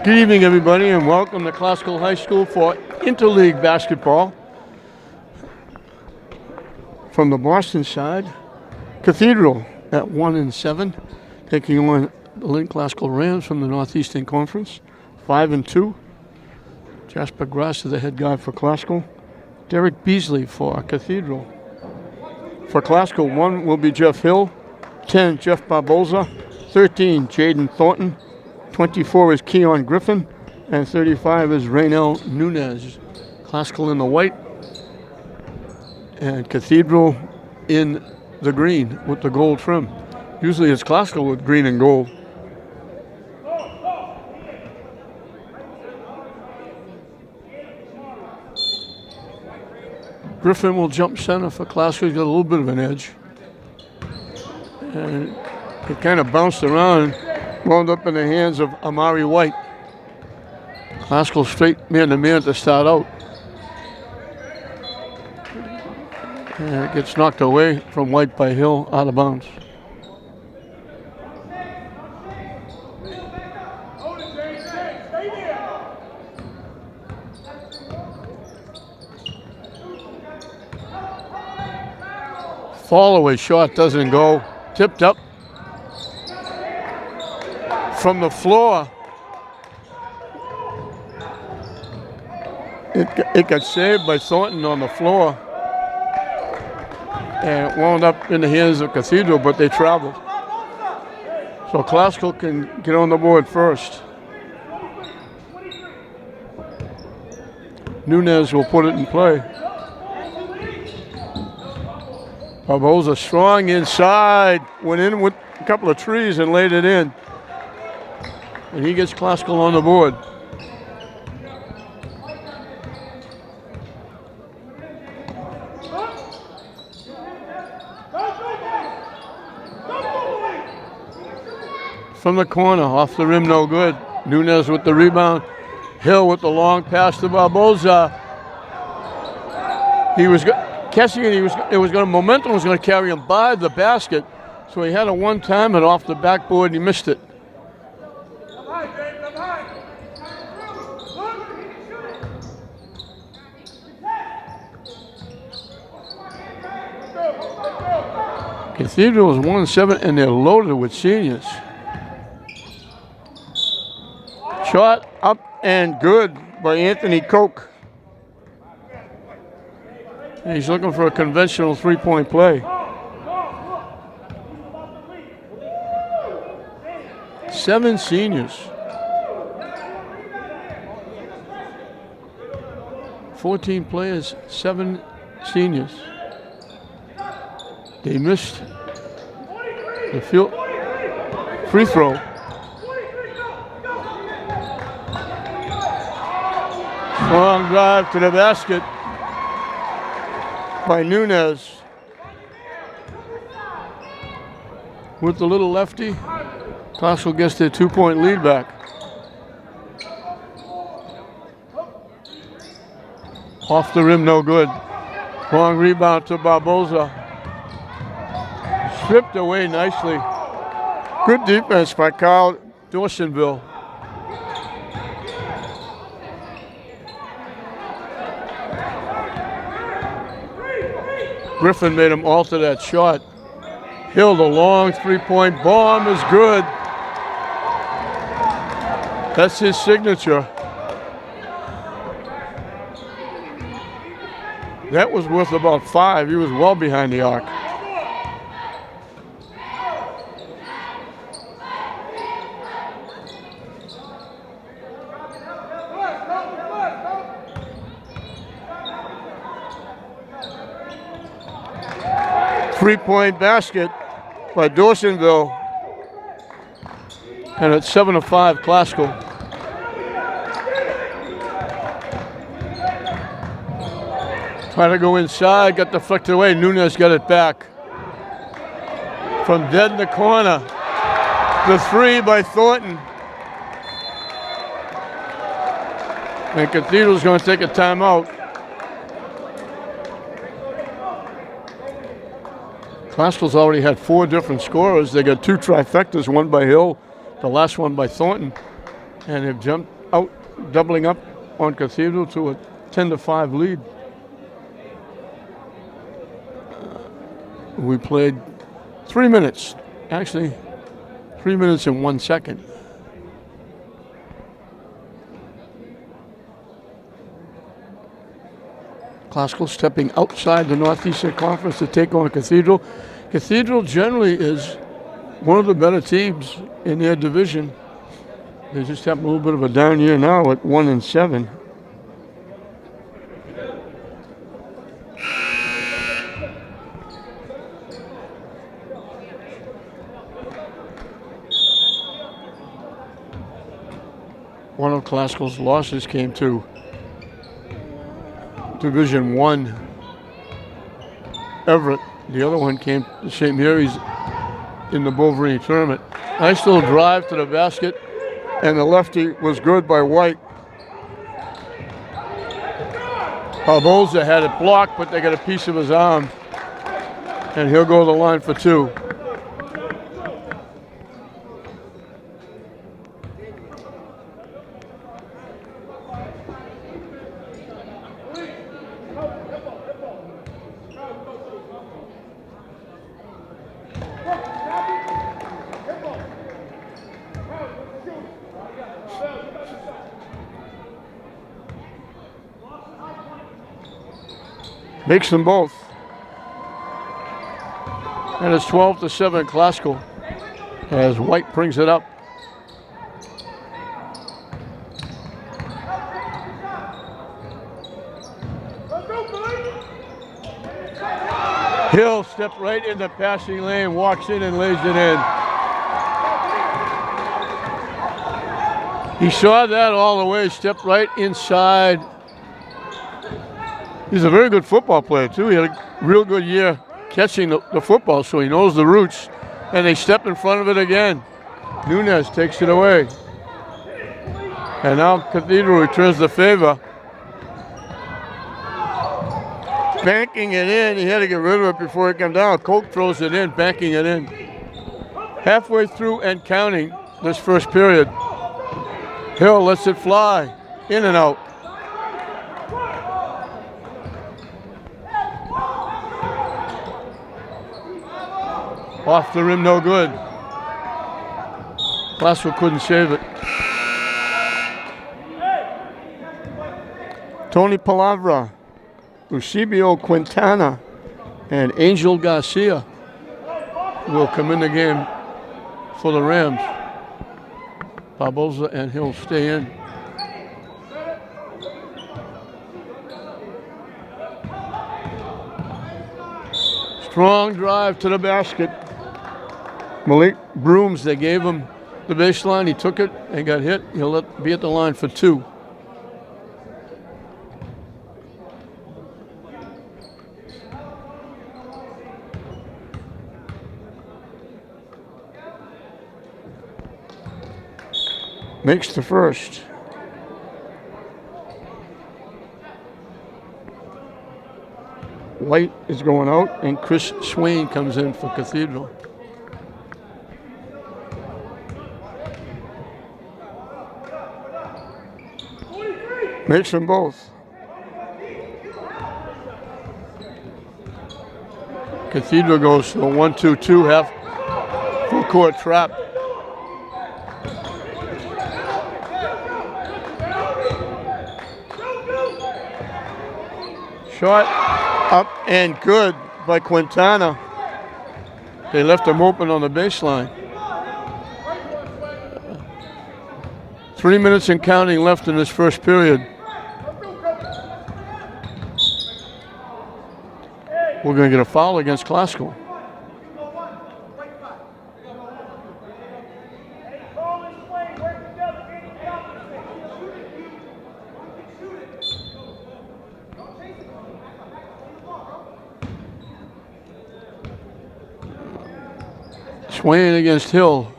Good evening, everybody, and welcome to Classical High School for Interleague Basketball. From the Boston side, Cathedral at 1-7, taking on the Lynn Classical Rams from the Northeastern Conference, 5-2. Jasper Grass is the head guy for Classical. Derek Beasley for Cathedral. For Classical, 1 will be Jeff Hill, 10, Jeff Barboza, 13, Jaden Thornton, 24 is Keon Griffin, and 35 is Raynell Nunez. Classical in the white, and Cathedral in the green with the gold trim. Usually it's Classical with green and gold. Griffin will jump center for Classical. He's got a little bit of an edge. And it kind of bounced around, wound up in the hands of Amari White. Classical straight man-to-man to start out. And it gets knocked away from White by Hill, out of bounds. Fall away shot doesn't go. Tipped up from the floor. It got saved by Thornton on the floor. And it wound up in the hands of Cathedral, but they traveled. So Classical can get on the board first. Nunez will put it in play. Barboza strong inside, went in with a couple of trees and laid it in. And he gets Classical on the board. From the corner, off the rim, no good. Nunez with the rebound. Hill with the long pass to Barboza. He was catching it. Momentum was going to carry him by the basket. So he had a one-timer off the backboard and he missed it. Cathedral is 1-7 and they're loaded with seniors. Shot up and good by Anthony Koch. And he's looking for a conventional three-point play. 7 seniors. 14 players, 7 seniors. They missed the field free throw. Long drive to the basket by Nunez. With the little lefty, Classical gets their 2-point lead back. Off the rim, no good. Long rebound to Barboza. Stripped away nicely. Good defense by Kyle Dawsonville. Griffin made him alter that shot. Hill, the long three-point bomb is good. That's his signature. That was worth about 5. He was well behind the arc. Three-point basket by Dawsonville. And it's 7-5 Classical. Try to go inside, got deflected away. Nunez got it back. From dead in the corner. The 3 by Thornton. And Cathedral's going to take a timeout. Classical's already had 4 different scorers. They got 2 trifectas, one by Hill, the last one by Thornton. And they've jumped out, doubling up on Cathedral to a 10-5 lead. We played 3 minutes. Actually, 3 minutes and 1 second. Classical stepping outside the Northeastern Conference to take on Cathedral. Cathedral generally is one of the better teams in their division. They just have a little bit of a down year now at 1-7. One of Classical's losses came to Division I Everett. The other one came to St. Mary's in the Bovary tournament. Nice little drive to the basket, and the lefty was good by White. Barboza had it blocked, but they got a piece of his arm, and he'll go to the line for 2. Makes them both. And it's 12-7 Classical as White brings it up. Hill stepped right in the passing lane, walks in and lays it in. He saw that all the way, stepped right inside. He's a very good football player, too. He had a real good year catching the football, so he knows the roots. And they step in front of it again. Nunez takes it away. And now Cathedral returns the favor. Banking it in. He had to get rid of it before it came down. Koch throws it in, banking it in. Halfway through and counting this first period. Hill lets it fly. In and out. Off the rim, no good. Classical couldn't save it. Tony Palavra, Eusebio Quintana, and Angel Garcia will come in the game for the Rams. Barboza and Hill stay in. Strong drive to the basket. Malik Brooms, they gave him the baseline. He took it and got hit. He'll be at the line for 2. Makes the first. White is going out, and Chris Swain comes in for Cathedral. Makes them both. Cathedral goes to a 1-2-2 half full court trap. Shot up and good by Quintana. They left him open on the baseline. 3 minutes and counting left in this first period. We're going to get a foul against Classical. Swain against Hill.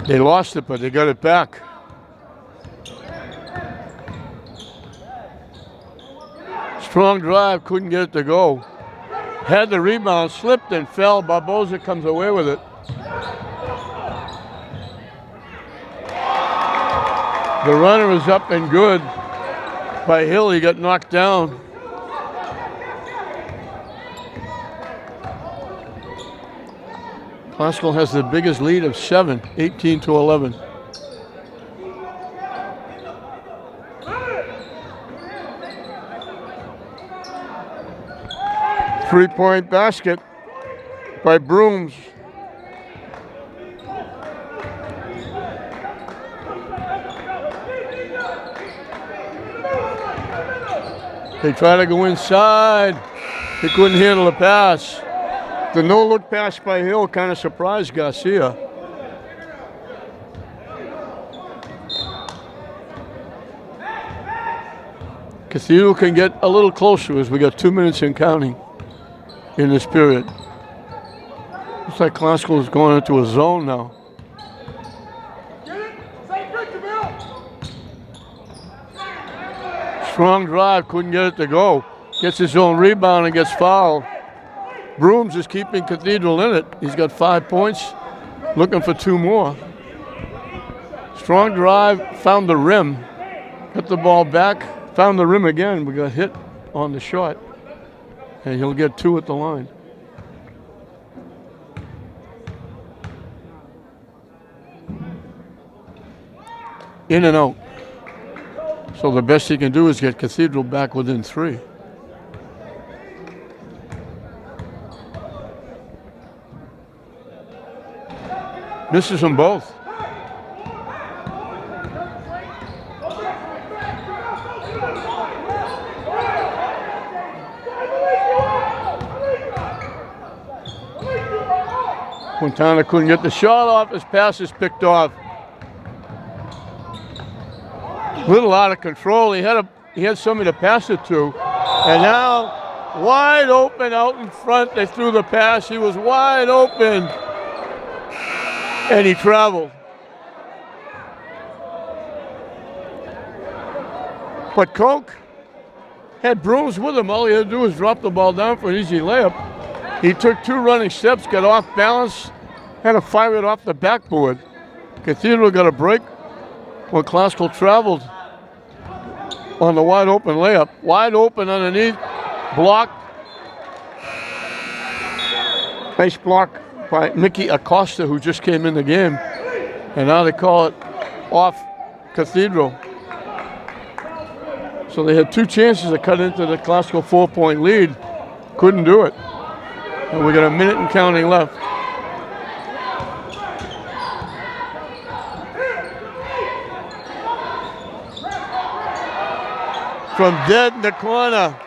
They lost it, but they got it back. Strong drive, couldn't get it to go. Had the rebound, slipped and fell. Barboza comes away with it. The runner is up and good by Hill. He got knocked down. Classical has the biggest lead of 7, 18-11. Three-point basket by Brooms. They try to go inside. They couldn't handle the pass. The no-look pass by Hill kind of surprised Garcia. Cathedral can get a little closer as we got 2 minutes and counting in this period. Looks like Classical is going into a zone now. Strong drive, couldn't get it to go. Gets his own rebound and gets fouled. Brooms is keeping Cathedral in it. He's got 5 points, looking for 2 more. Strong drive, found the rim, got the ball back, found the rim again. We got hit on the shot, and he'll get 2 at the line. In and out. So the best he can do is get Cathedral back within 3. Misses them both. Quintana couldn't get the shot off. His pass is picked off. Little out of control. He had somebody to pass it to, and now wide open out in front. They threw the pass. He was wide open, and he traveled. But Koch had Brooms with him. All he had to do was drop the ball down for an easy layup. He took 2 running steps, got off balance, had to fire it off the backboard. Cathedral got a break when Classical traveled on the wide open layup. Wide open underneath, blocked. Nice block by Mickey Acosta, who just came in the game. And now they call it off Cathedral. So they had 2 chances to cut into the Classical 4-point lead. Couldn't do it. And we got a minute and counting left. From dead in the corner,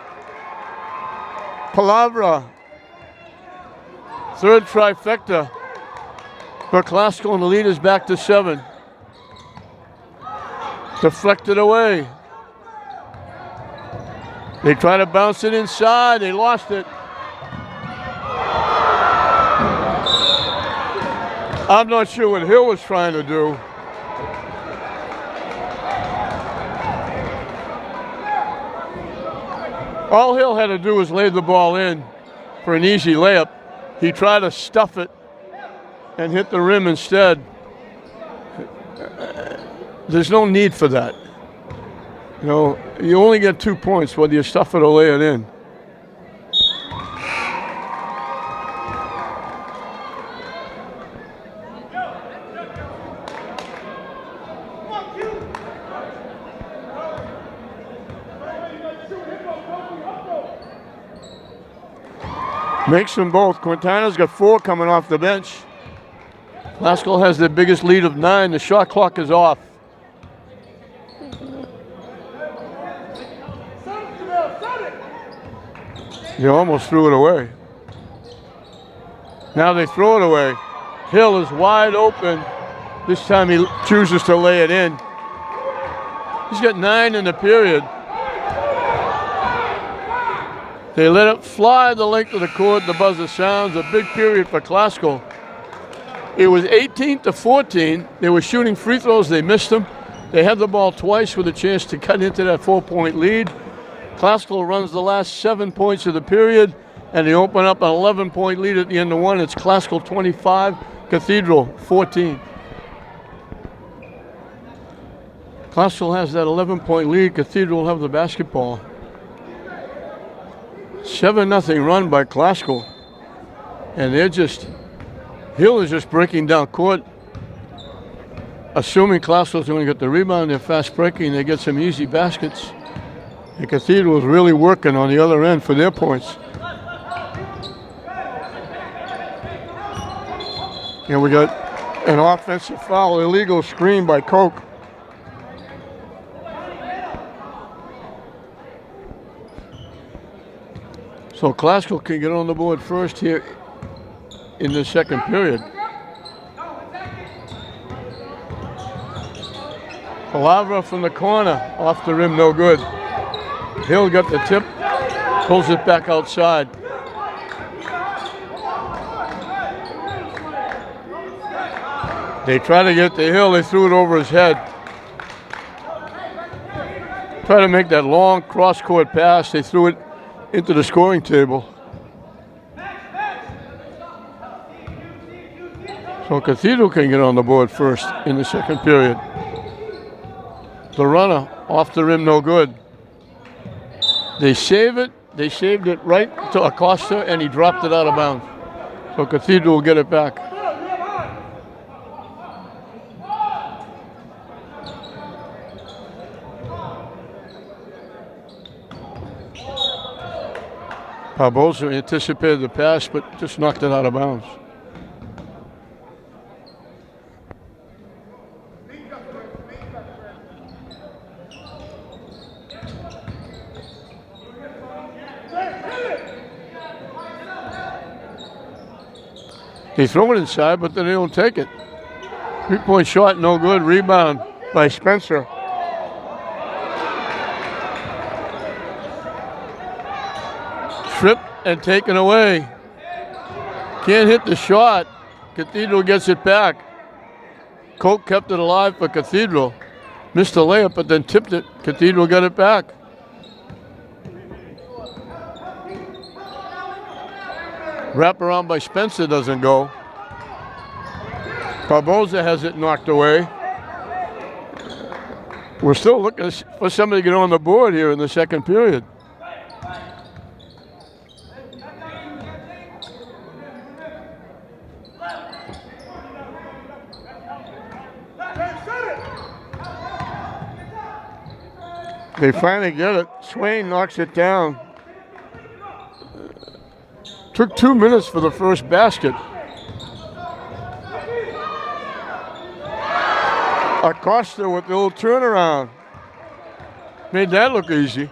Palavra. 3rd trifecta for Classical, and the lead is back to 7. Deflected away. They try to bounce it inside. They lost it. I'm not sure what Hill was trying to do. All Hill had to do was lay the ball in for an easy layup. He tried to stuff it and hit the rim instead. There's no need for that. You know, you only get 2 points whether you stuff it or lay it in. Makes them both. Quintana's got 4 coming off the bench. Classical has the biggest lead of 9. The shot clock is off. He almost threw it away. Now they throw it away. Hill is wide open. This time he chooses to lay it in. He's got 9 in the period. They let it fly the length of the court. The buzzer sounds. A big period for Classical. It was 18-14. They were shooting free throws. They missed them. They had the ball twice with a chance to cut into that 4-point lead. Classical runs the last 7 points of the period, and they open up an 11-point lead at the end of 1. It's Classical 25, Cathedral 14. Classical has that 11-point lead. Cathedral will have the basketball. 7-0 run by Classical. And Hill is just breaking down court. Assuming Classical's going to get the rebound, they're fast breaking. They get some easy baskets. And Cathedral is really working on the other end for their points. And we got an offensive foul, illegal screen by Koch. So Classical can get on the board first here in the second period. Palavra from the corner, off the rim, no good. Hill got the tip, pulls it back outside. They try to get to Hill, they threw it over his head. Try to make that long cross-court pass, they threw it into the scoring table. So Cathedral can get on the board first in the second period. The runner off the rim, no good. They save it. They saved it right to Acosta, and he dropped it out of bounds. So Cathedral will get it back. Barbosa anticipated the pass, but just knocked it out of bounds. They throw it inside, but then they don't take it. 3-point shot, no good. Rebound by Spencer. Tripped and taken away. Can't hit the shot. Cathedral gets it back. Koch kept it alive for Cathedral. Missed the layup, but then tipped it. Cathedral got it back. Wraparound by Spencer doesn't go. Barbosa has it knocked away. We're still looking for somebody to get on the board here in the second period. They finally get it. Swain knocks it down. Took 2 minutes for the first basket. Acosta with the little turnaround. Made that look easy.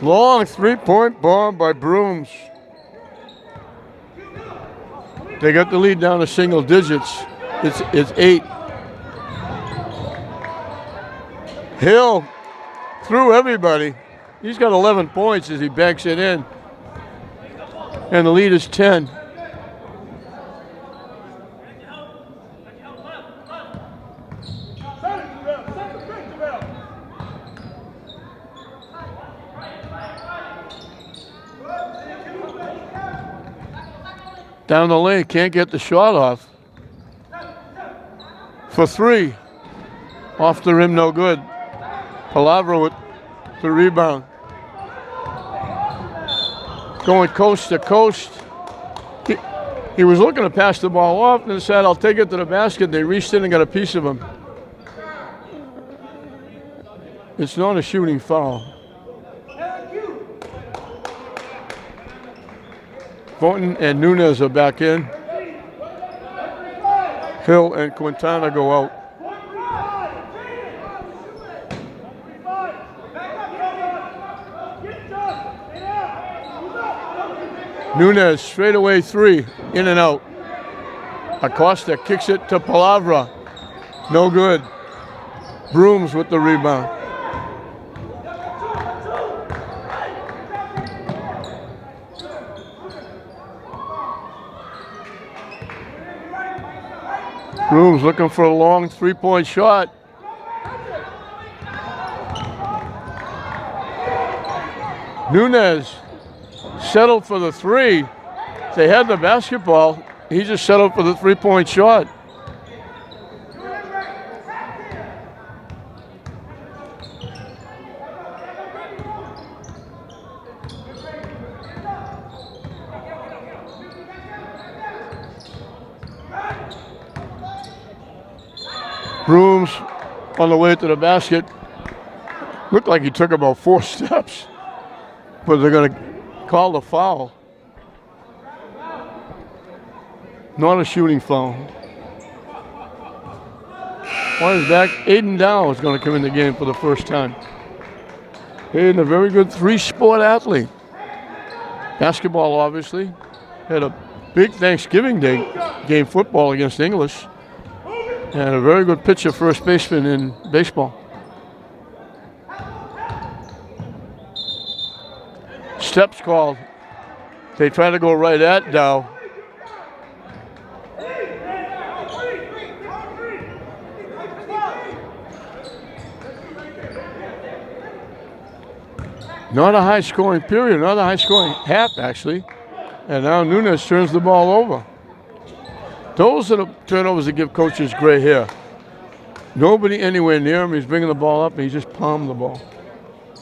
Long 3-point bomb by Brooms. They got the lead down to single digits. It's 8. Hill through everybody. He's got 11 points as he banks it in. And the lead is 10. Down the lane, can't get the shot off. For 3. Off the rim, no good. Palavra with the rebound. Going coast to coast. He was looking to pass the ball off and said, I'll take it to the basket. They reached in and got a piece of him. It's not a shooting foul. Thornton and Nunez are back in. Hill and Quintana go out. Nunez, straightaway 3, in and out. Acosta kicks it to Palavra. No good. Brooms with the rebound. Brooms looking for a long 3-point shot. Nunez settled for the 3. They had the basketball. He just settled for the 3-point shot. Brooms on the way to the basket. Looked like he took about 4 steps, but they're going to call the foul. Not a shooting foul. On his back, Aiden Dow is going to come in the game for the first time. Aiden, a very good 3-sport athlete. Basketball, obviously. Had a big Thanksgiving Day game football against English. And a very good pitcher, first baseman in baseball. Steps called. They try to go right at Dow. Not a high-scoring period, not a high-scoring half, actually. And now Nunes turns the ball over. Those are the turnovers that give coaches gray hair. Nobody anywhere near him. He's bringing the ball up, and he just palmed the ball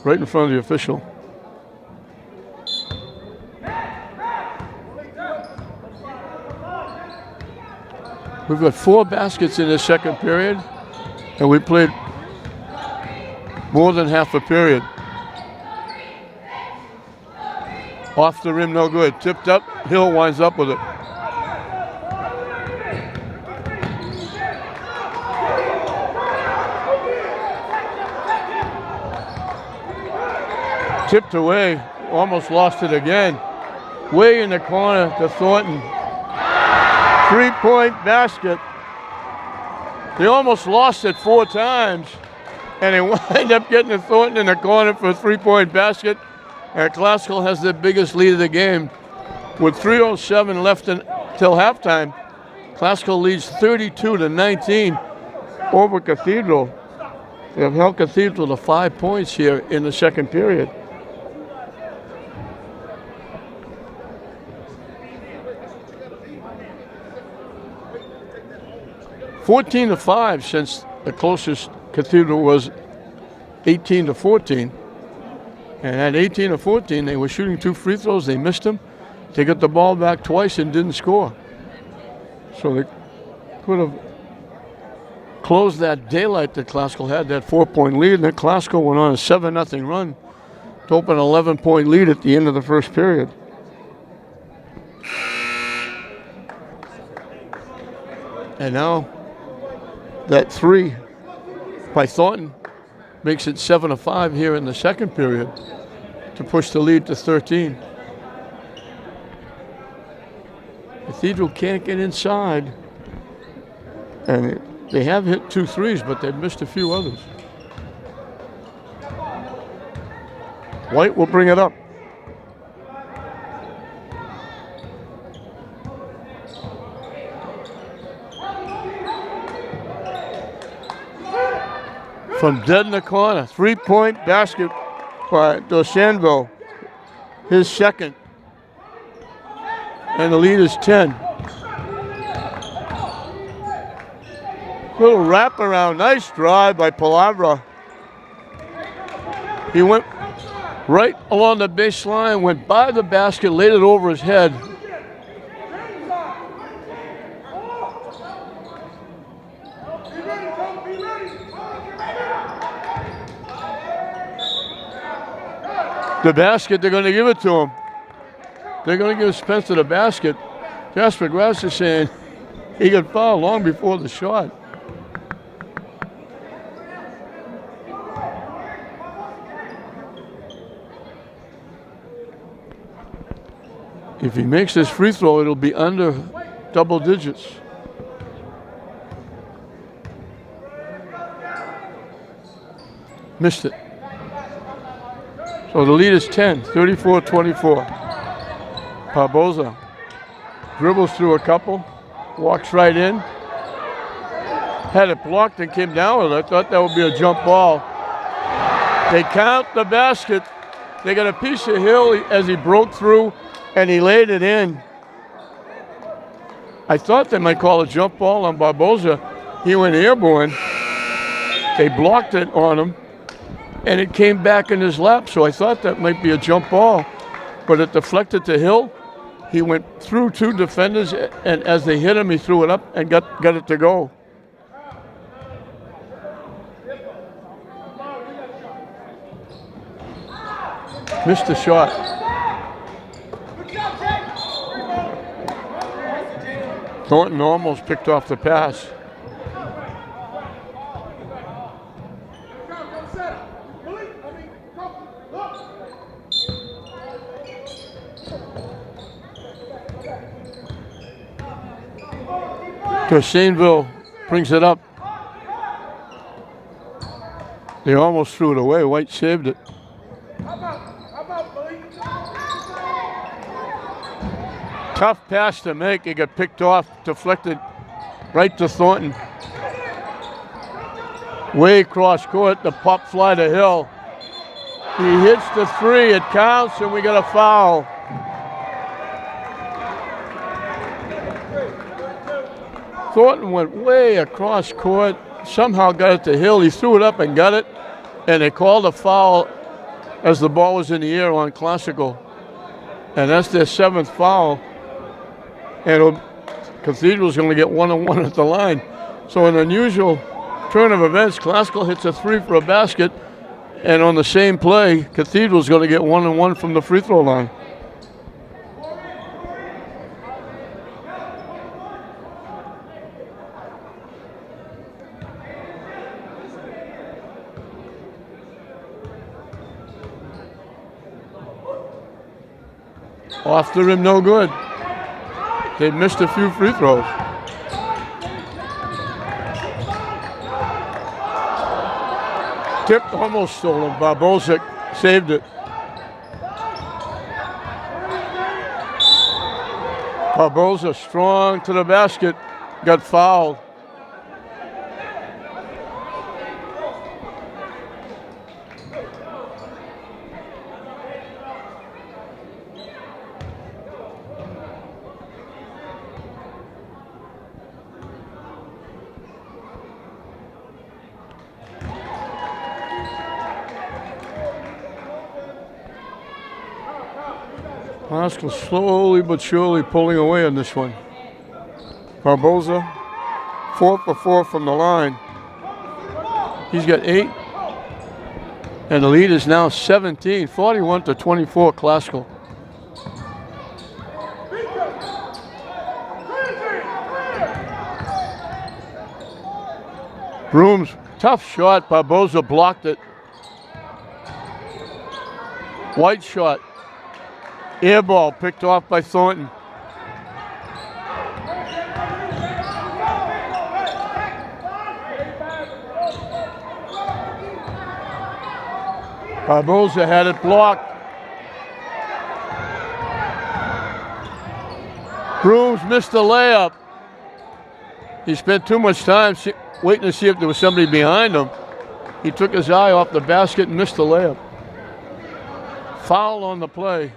right in front of the official. We've got 4 baskets in this second period, and we played more than half a period. Off the rim, no good. Tipped up, Hill winds up with it. Tipped away, almost lost it again. Way in the corner to Thornton. 3-point basket. They almost lost it 4 times, and they wind up getting to Thornton in the corner for a 3-point basket. And Classical has the biggest lead of the game. With 3:07 left until halftime, Classical leads 32-19 over Cathedral. They have held Cathedral to 5 points here in the second period. (14-5) since the closest Cathedral was 18-14. And at 18-14, they were shooting 2 free throws. They missed them. They got the ball back twice and didn't score. So they could have closed that daylight that Classical had, that 4-point lead. And then Classical went on a 7-0 run to open an 11-point lead at the end of the first period. And now that 3 by Thornton makes it 7-5 here in the second period to push the lead to 13. Cathedral can't get inside. And they have hit 2 threes, but they've missed a few others. White will bring it up. From dead in the corner, 3-point basket by DeSanvo, his second. And the lead is 10. Little wraparound, nice drive by Palavra. He went right along the baseline, went by the basket, laid it over his head. The basket, they're going to give it to him. They're going to give Spencer the basket. Jasper Grass is saying he got fouled long before the shot. If he makes this free throw, it'll be under double digits. Missed it. So the lead is 10, 34-24. Barboza dribbles through a couple, walks right in. Had it blocked and came down with it. I thought that would be a jump ball. They count the basket. They got a piece of Hill as he broke through and he laid it in. I thought they might call a jump ball on Barboza. He went airborne. They blocked it on him, and it came back in his lap, so I thought that might be a jump ball, but it deflected to Hill. He went through 2 defenders, and as they hit him, he threw it up and got it to go. Missed the shot. Thornton almost picked off the pass. Sainville brings it up. They almost threw it away. White saved it. Tough pass to make. It got picked off, deflected right to Thornton. Way cross court, the pop fly to Hill. He hits the 3, it counts, and we got a foul. Thornton went way across court, somehow got it to Hill. He threw it up and got it, and they called a foul as the ball was in the air on Classical. And that's their 7th foul. And Cathedral's going to get 1-on-1 at the line. So an unusual turn of events, Classical hits a 3 for a basket, and on the same play, Cathedral's going to get 1-on-1 from the free throw line. Off the rim, no good. They missed a few free throws. Tip almost stolen. Barboza saved it. Barboza strong to the basket, got fouled. Classical slowly but surely pulling away on this one. Barboza, 4 for 4 from the line. He's got 8. And the lead is now 17, 41-24 Classical. Brooms, tough shot. Barboza blocked it. White shot. Air ball picked off by Thornton. Barboza had it blocked. Brooms missed the layup. He spent too much time waiting to see if there was somebody behind him. He took his eye off the basket and missed the layup. Foul on the play.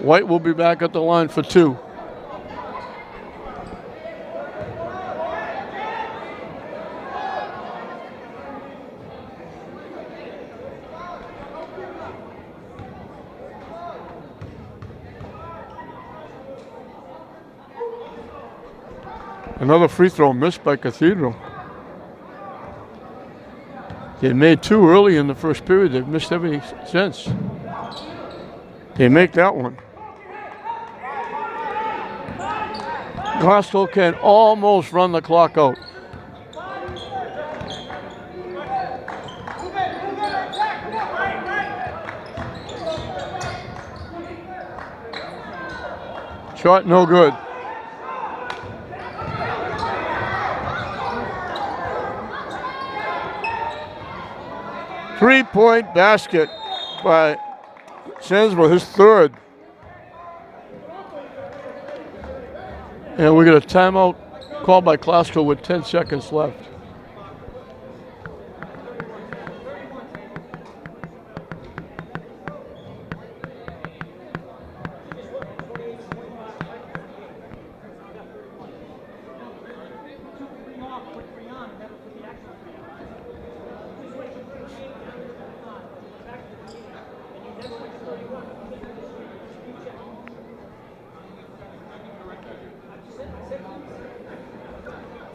White will be back at the line for 2. Another free throw missed by Cathedral. They made 2 early in the first period. They've missed every since. They make that one. Classical can almost run the clock out. Shot no good. Three-point basket by Sandsville, his 3rd. And we get a timeout called by Classical with 10 seconds left.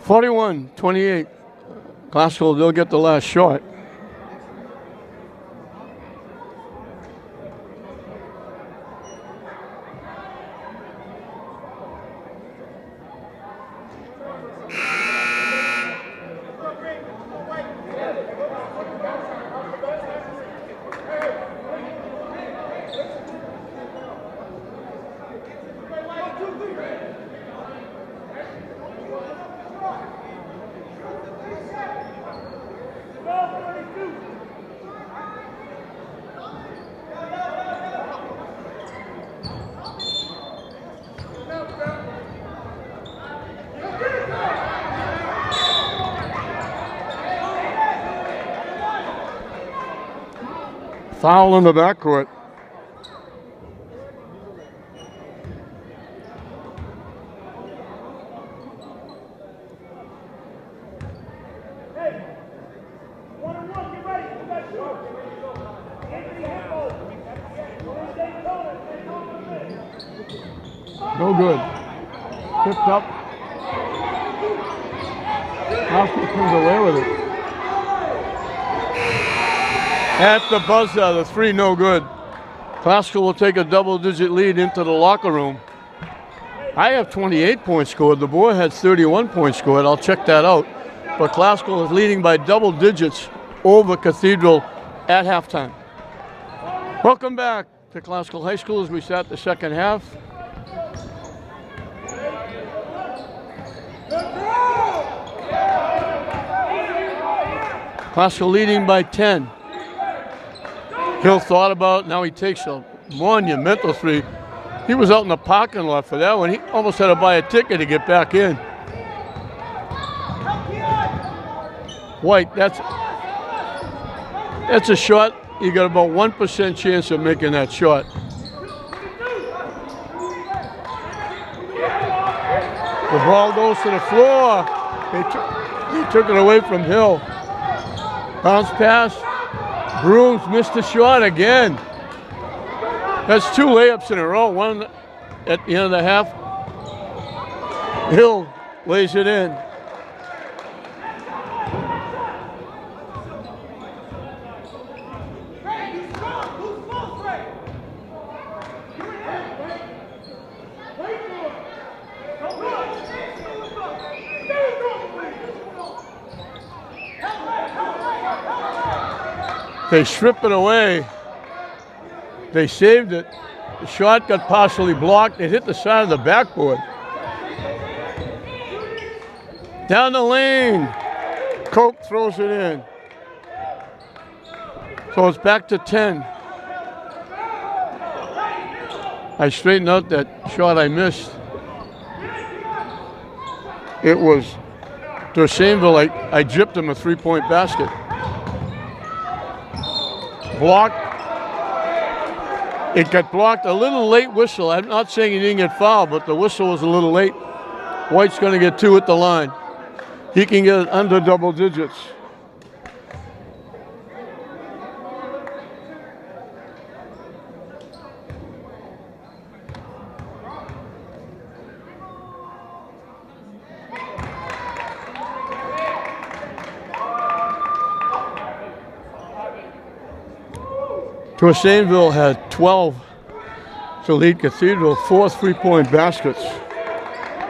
41-28. Glasgow, they'll get the last shot. Foul in the backcourt. No good. Tipped up. House comes away with it. At the buzzer, the three no good. Glasgow will take a double-digit lead into the locker room. I have 28 points scored. The boy had 31 points scored. I'll check that out. But Glasgow is leading by double digits over Cathedral at halftime. Welcome back to Glasgow High School as we start the second half. Glasgow leading by 10. Hill thought about it. Now he takes a monumental three. He was out in the parking lot for that one. He almost had to buy a ticket to get back in. White, that's a shot. You got about 1% chance of making that shot. The ball goes to the floor. They took it away from Hill. Bounce pass. Brooms missed the shot again. That's two layups in a row. One at the end of the half. Hill lays it in. They strip it away. They saved it. The shot got partially blocked. It hit the side of the backboard. Down the lane. Cope throws it in. So it's back to 10. I straightened out that shot I missed. It was Dorsainville. I gypped him a three-point basket. Blocked. It got blocked. A little late whistle. I'm not saying he didn't get fouled, but the whistle was a little late. White's going to get two at the line. He can get it under double digits. Dorsainville had 12 to lead Cathedral, 4 three-point baskets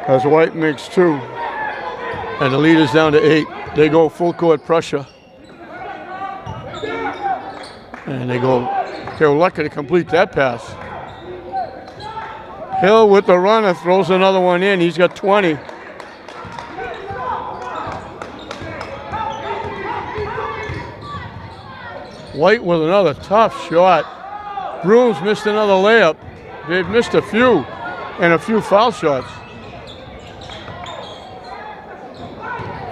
as White makes 2. And the lead is down to 8. They go full court pressure. And they were lucky to complete that pass. Hill with the runner throws another one in. He's got 20. White with another tough shot. Brooms missed another layup. They've missed a few and a few foul shots.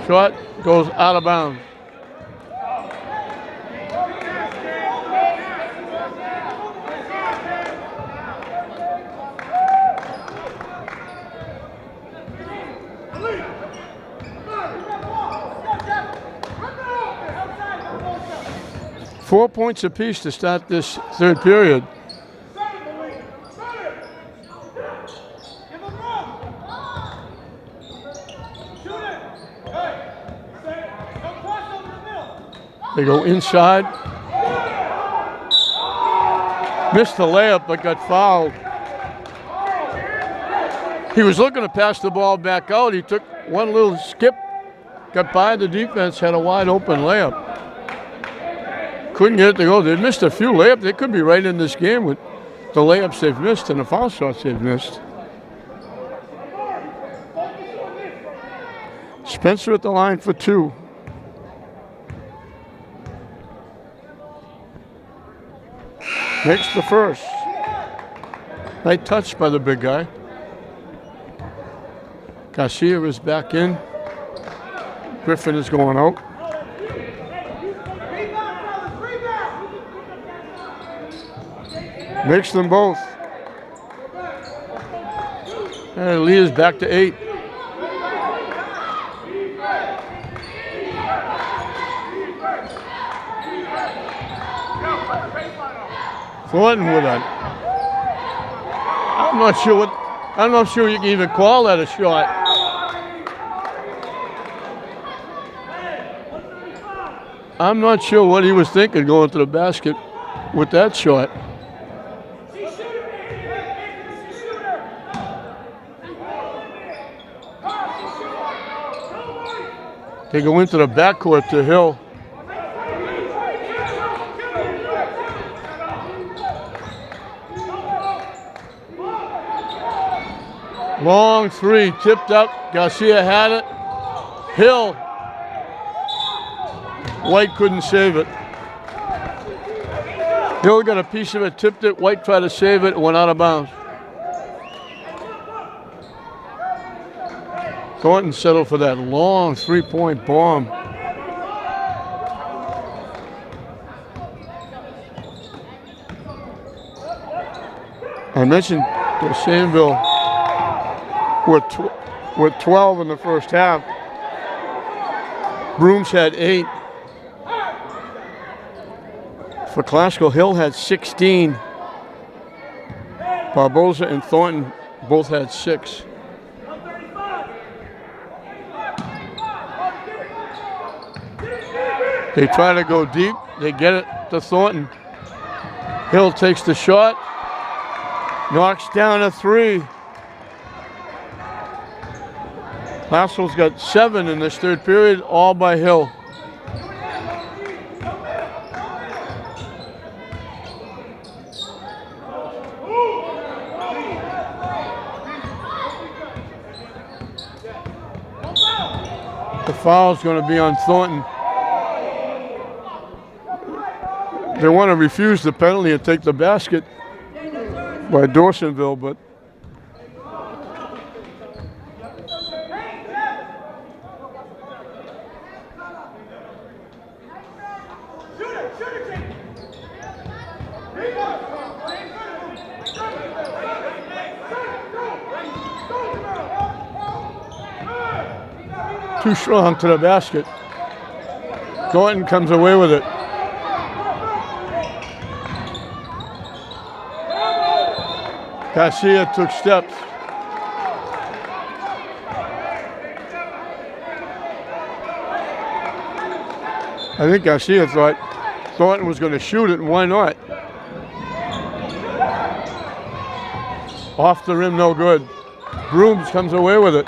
Shot goes out of bounds. Four points apiece to start this third period. They go inside. Missed the layup, but got fouled. He was looking to pass the ball back out. He took one little skip, got by the defense, had a wide open layup. Couldn't get it to go. They missed a few layups. They could be right in this game with the layups they've missed and the foul shots they've missed. Spencer at the line for 2. Makes the first. Nice touch by the big guy. Garcia is back in. Griffin is going out. Makes them both. And Leah's back to 8. Thornton with it. I'm not sure you can even call that a shot. I'm not sure what he was thinking going to the basket with that shot. They go into the backcourt to Hill. Long 3, tipped up. Garcia had it. Hill. White couldn't save it. Hill got a piece of it, tipped it. White tried to save it, went out of bounds. Thornton settled for that long 3-point bomb. I mentioned Sanville with 12 in the first half. Brooms had 8. For Classical, Hill had 16. Barboza and Thornton both had 6. They try to go deep. They get it to Thornton. Hill takes the shot. Knocks down a 3. Classical's got 7 in this third period, all by Hill. The foul's going to be on Thornton. They want to refuse the penalty and take the basket by Dawsonville, but too strong to the basket. Thornton comes away with it. Garcia took steps. I think Garcia thought Thornton was going to shoot it, and why not? Off the rim, no good. Brooms comes away with it.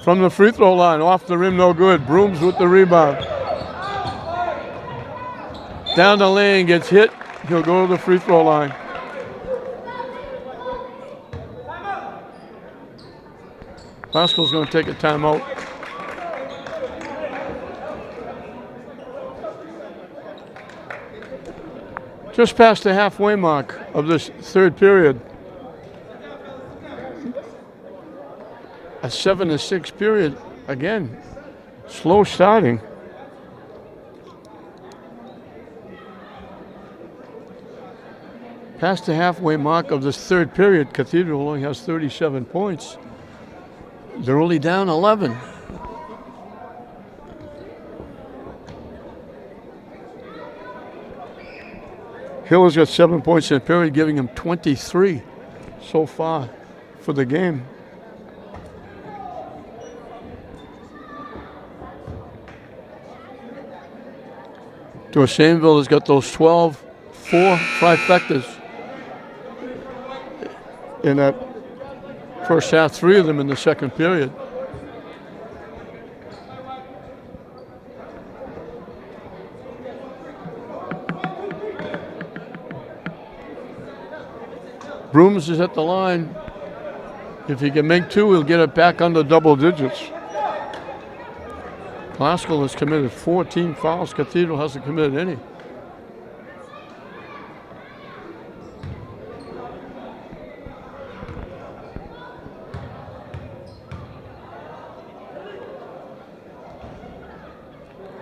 From the free throw line, off the rim, no good. Brooms with the rebound. Down the lane, gets hit. He'll go to the free throw line. Pascal's going to take a timeout. Just past the halfway mark of this third period. A 7-6 period. Again, slow starting. Past the halfway mark of this third period, Cathedral only has 37 points. They're only down 11. Hill has got 7 points in the period, giving him 23 so far for the game. Dorsainville has got those 12-4 trifectas in that first half, 3 of them in the second period. Brooms is at the line. If he can make 2, he'll get it back under double digits. Glasgow has committed 14 fouls. Cathedral hasn't committed any.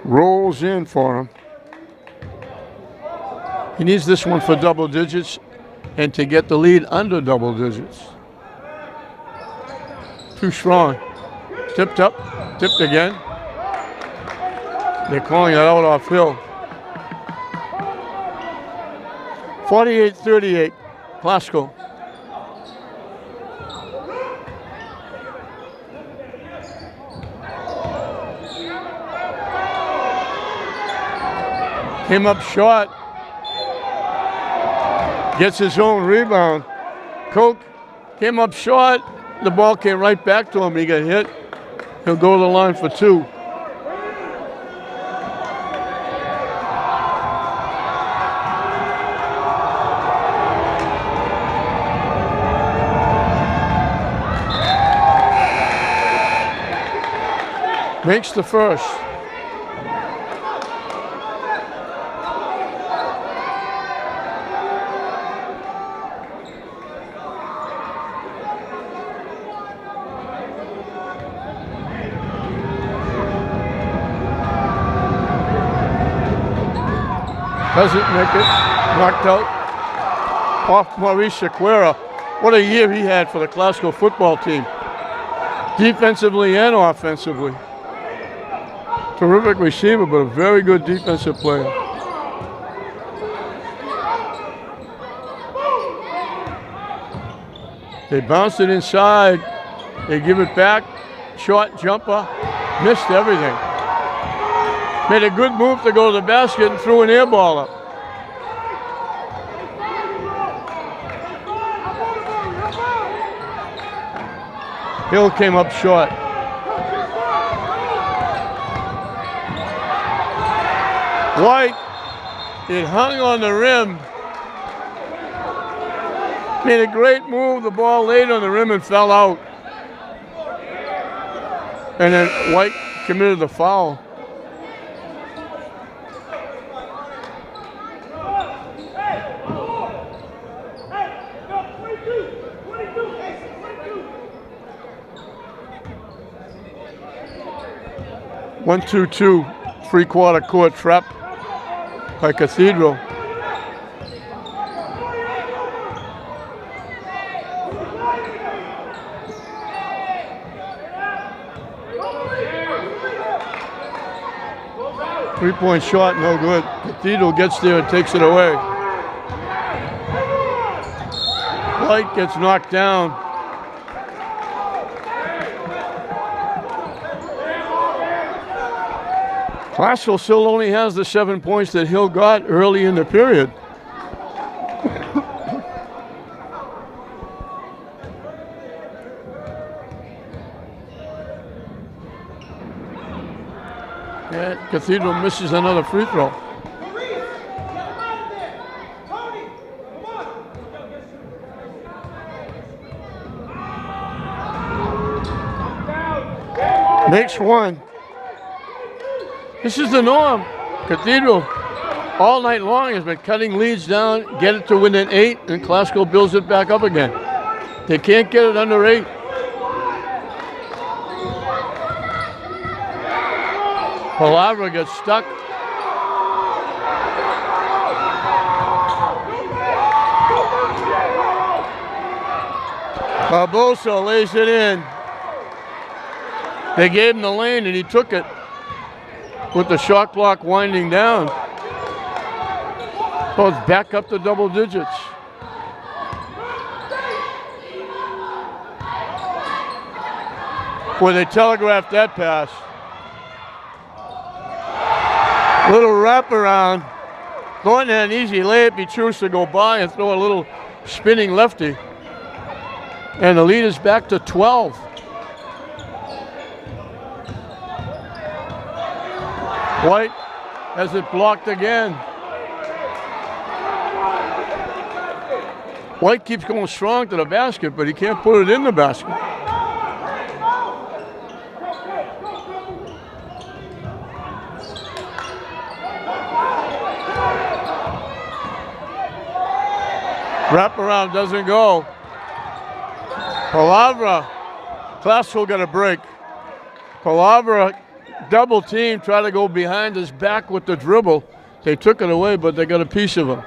Rolls in for him. He needs this one for double digits and to get the lead under double digits. Too strong. Tipped up, tipped again. They're calling it out off hill. 48-38, Glasgow. Came up short. Gets his own rebound. Koch came up short. The ball came right back to him. He got hit. He'll go to the line for 2. Makes the first. Doesn't make it. Knocked out off Maurice Shaquera. What a year he had for the Glasgow football team. Defensively and offensively. Terrific receiver, but a very good defensive player. They bounced it inside. They give it back. Short jumper. Missed everything. Made a good move to go to the basket and threw an air ball up. Hill came up short. White, it hung on the rim. Made a great move. The ball laid on the rim and fell out. And then White committed the foul. One, 2-2, 3/4 court trap by Cathedral. Three-point shot, no good. Cathedral gets there and takes it away. White gets knocked down. Glasgow still only has the 7 points that Hill got early in the period. And Cathedral misses another free throw. Makes one. This is the norm. Cathedral all night long has been cutting leads down, get it to within 8, and Glasgow builds it back up again. They can't get it under 8. Palavra gets stuck. Barbosa lays it in. They gave him the lane and he took it with the shot clock winding down. So it's back up to double digits. Boy, they telegraphed that pass. Little wraparound. Thornton had an easy layup. He chose to go by and throw a little spinning lefty. And the lead is back to 12. White has it blocked again. White keeps going strong to the basket, but he can't put it in the basket. Wraparound doesn't go. Palavra, Classical got a break. Palavra double team, try to go behind his back with the dribble. They took it away, but they got a piece of him.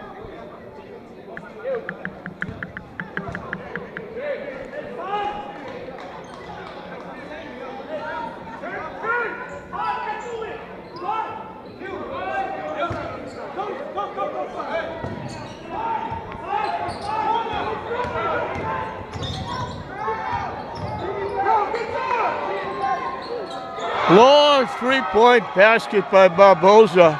Long three-point basket by Barboza.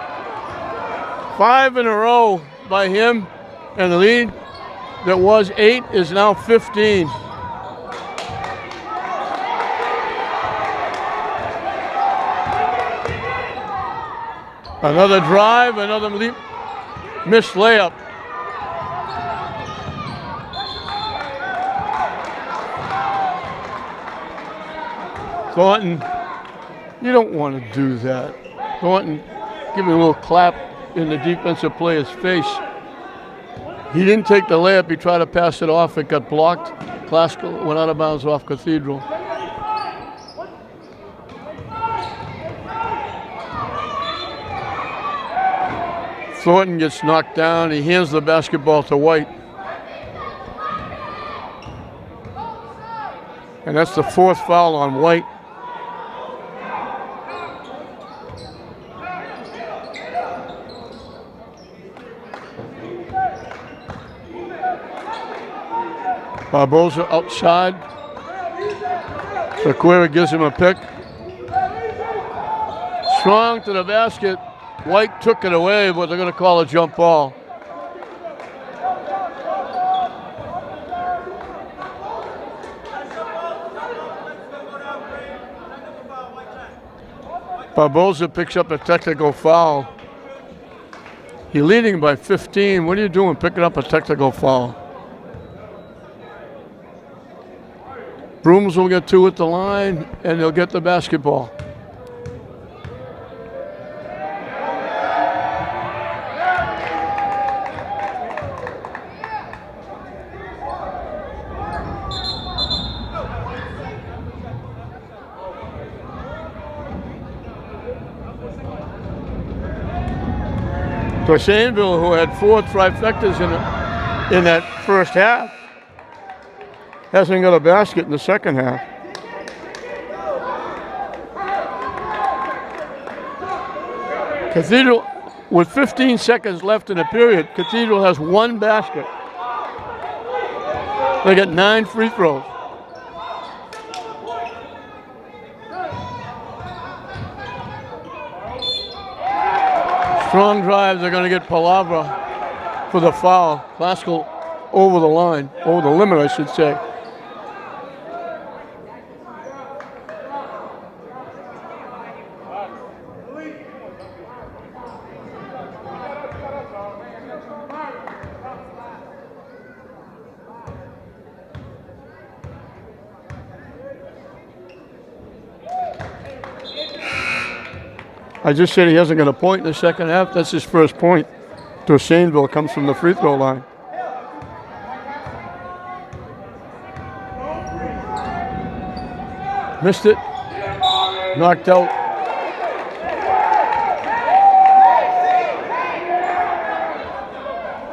5 in a row by him, and the lead that was 8 is now 15. Another drive, another missed layup. Thornton, you don't want to do that. Thornton, give him a little clap in the defensive player's face. He didn't take the layup. He tried to pass it off. It got blocked. Classical went out of bounds off Cathedral. Thornton gets knocked down. He hands the basketball to White. And that's the 4th foul on White. Barboza outside. Sequeira gives him a pick. Strong to the basket. White took it away, but they're going to call a jump ball. Barboza picks up a technical foul. You're leading by 15. What are you doing picking up a technical foul? Brooms will get 2 at the line, and they'll get the basketball. Dorsainville, who had 4 trifectas in that first half, hasn't got a basket in the second half. Cathedral, with 15 seconds left in the period, Cathedral has 1 basket. They got 9 free throws. Strong drive, they're going to get Palavra for the foul. Classical over the line, over the limit, I should say. I just said he hasn't got a point in the second half. That's his first point. Dorsainville comes from the free throw line. Missed it. Knocked out.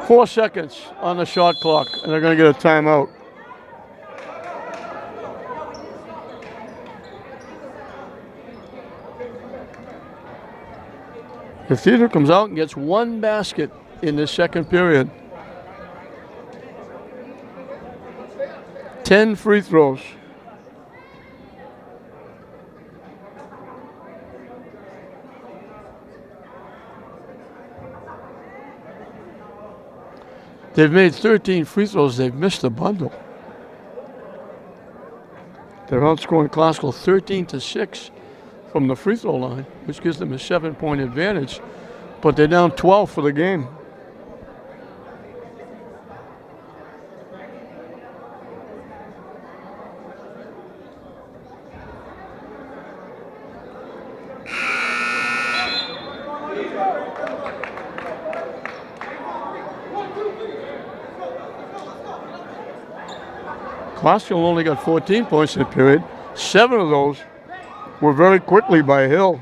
Four seconds on the shot clock, and they're going to get a timeout. Cathedral comes out and gets 1 basket in the second period. 10 free throws. They've made 13 free throws. They've missed a bundle. They're outscoring Classical 13-6 from the free throw line, which gives them a 7-point advantage. But they're down 12 for the game. Classical only got 14 points in the period. 7 of those were very quickly by Hill.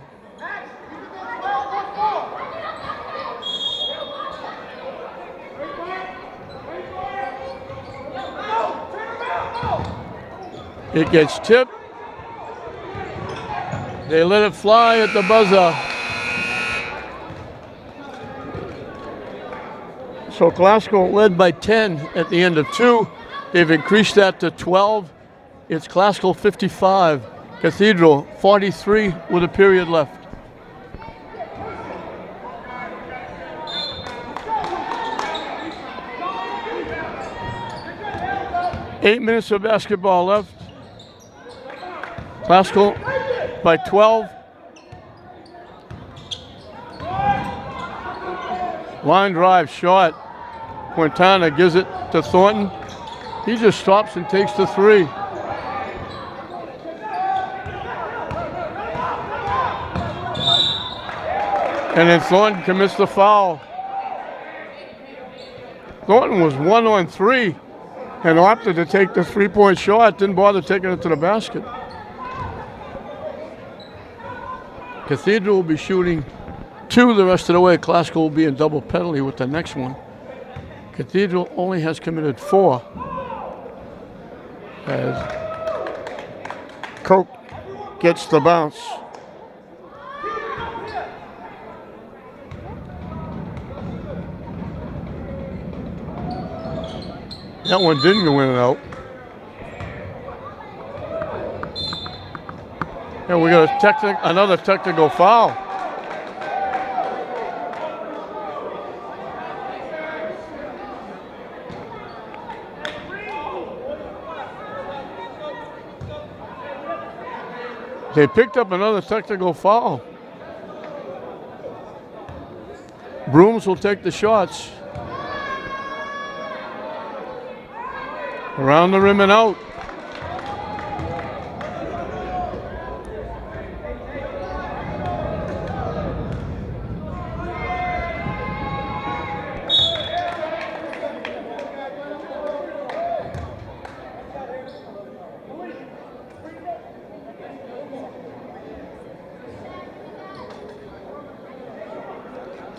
It gets tipped. They let it fly at the buzzer. So Classical led by 10 at the end of 2. They've increased that to 12. It's Classical 55, Cathedral 43 with a period left. Eight minutes of basketball left. Classical by 12. Line drive short. Quintana gives it to Thornton. He just stops and takes the 3. And then Thornton commits the foul. Thornton was 1 on 3 and opted to take the 3-point shot, didn't bother taking it to the basket. Cathedral will be shooting 2 the rest of the way. Classical will be in double penalty with the next one. Cathedral only has committed 4. As Koch gets the bounce. That one didn't go in and out. And we got another technical foul. They picked up another technical foul. Brooms will take the shots. Around the rim and out.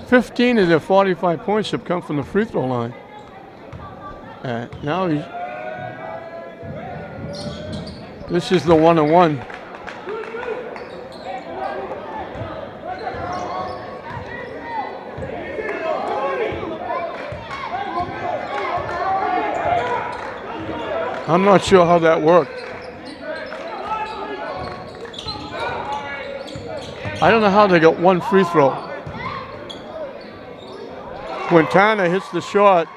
Fifteen of their 45 points have come from the free throw line. Now this is the 1-on-1. I'm not sure how that worked. I don't know how they got 1 free throw. Quintana hits the shot.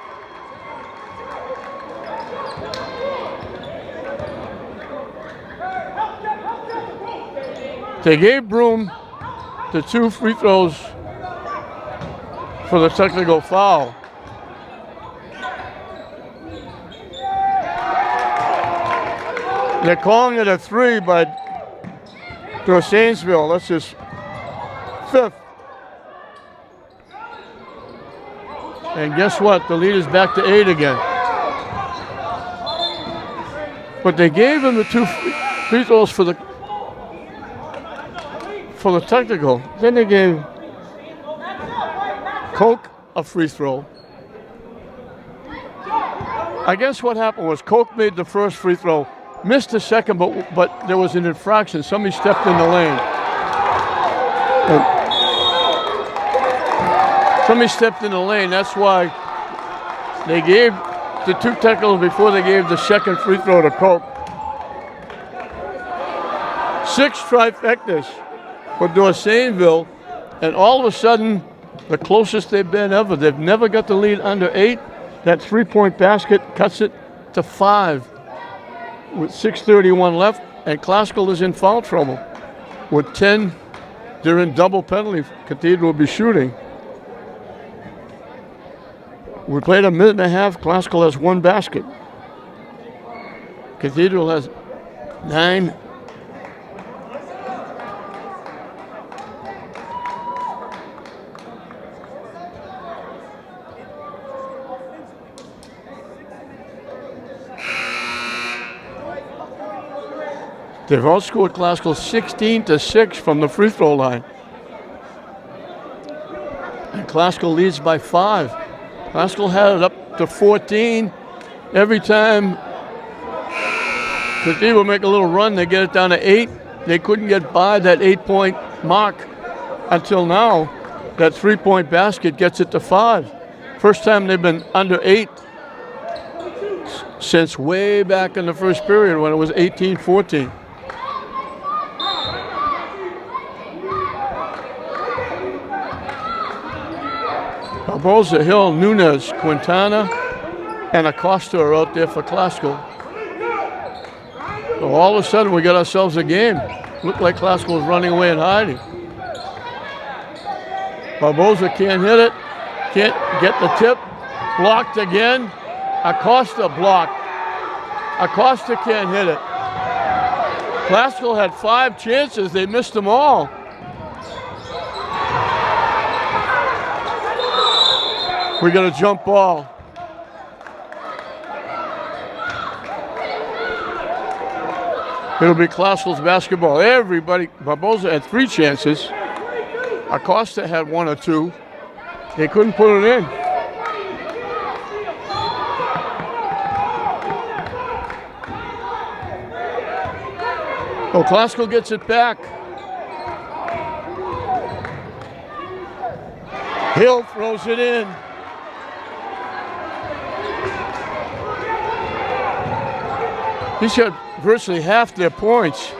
They gave Broom the 2 free throws for the technical foul. They're calling it a 3, but to Saintsville, that's his 5th. And guess what? The lead is back to 8 again. But they gave him the 2 free throws for the technical. Then they gave Koch a free throw. I guess what happened was Koch made the first free throw, missed the second, but there was an infraction. Somebody stepped in the lane. Somebody stepped in the lane. That's why they gave the 2 technicals before they gave the second free throw to Koch. 6 trifectas for Dorsainville, and all of a sudden, the closest they've been ever. They've never got the lead under 8. That three-point basket cuts it to 5 with 6:31 left, and Classical is in foul trouble. With 10, they're in double penalty. Cathedral will be shooting. We played a minute and a half. Classical has 1 basket. Cathedral has 9. They've outscored Classical 16-6 from the free throw line. And Classical leads by 5. Classical had it up to 14. Every time Cathedral make a little run, they get it down to 8. They couldn't get by that 8-point mark until now. That 3-point basket gets it to 5. First time they've been under 8 since way back in the first period when it was 18-14. Barboza, Hill, Nunez, Quintana, and Acosta are out there for Classical. So all of a sudden we got ourselves a game. Looked like Classical was running away and hiding. Barboza can't hit it, can't get the tip. Blocked again. Acosta blocked. Acosta can't hit it. Classical had 5 chances, they missed them all. We got a jump ball. It'll be Classical's basketball. Everybody, Barboza had 3 chances. Acosta had 1 or 2. They couldn't put it in. So Classical gets it back. Hill throws it in. He's got virtually half their points.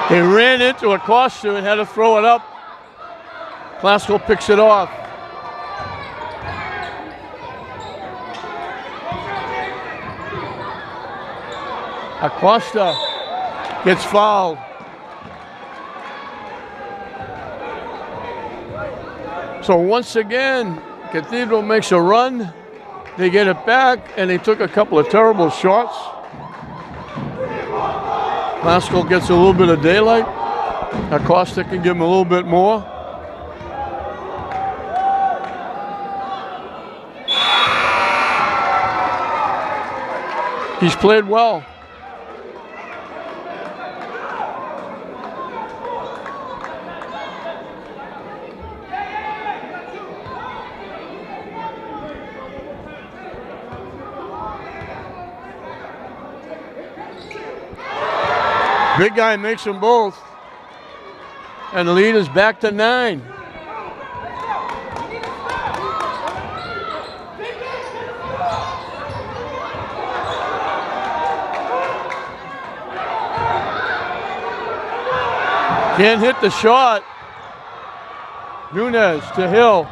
They ran into Acosta and had to throw it up. Classical picks it off. Acosta gets fouled. So once again, Cathedral makes a run. They get it back, and they took a couple of terrible shots. Classical gets a little bit of daylight. Acosta can give him a little bit more. He's played well. Big guy makes them both. And the lead is back to 9. Can't hit the shot. Nunez to Hill.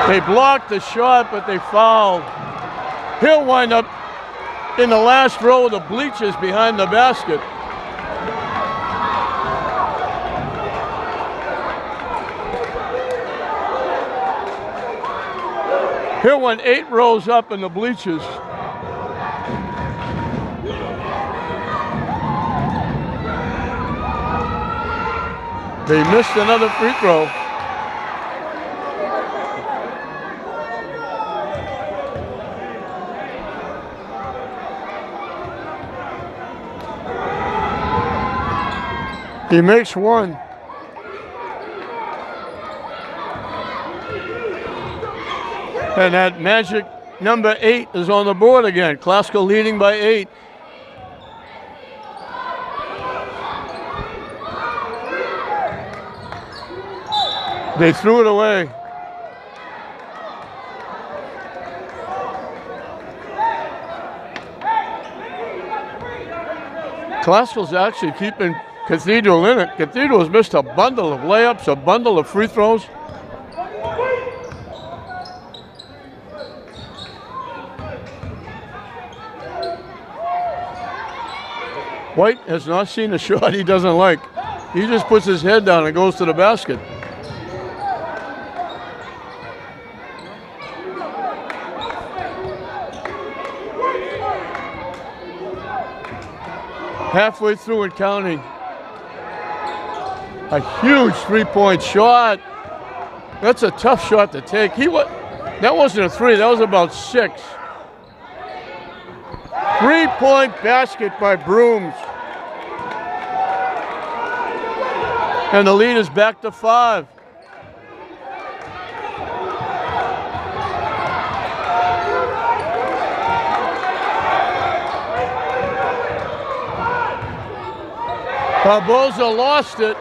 They blocked the shot, but they fouled. He'll wind up in the last row of the bleachers behind the basket. Hill went 8 rows up in the bleachers. They missed another free throw. He makes one. And that magic number 8 is on the board again. Classical leading by 8. They threw it away. Classical's actually keeping Cathedral in it. Cathedral has missed a bundle of layups, a bundle of free throws. White has not seen a shot he doesn't like. He just puts his head down and goes to the basket. Halfway through and counting. A huge three-point shot. That's a tough shot to take. That wasn't a three, that was about 6. Three-point basket by Brooms. And the lead is back to 5. Barboza lost it.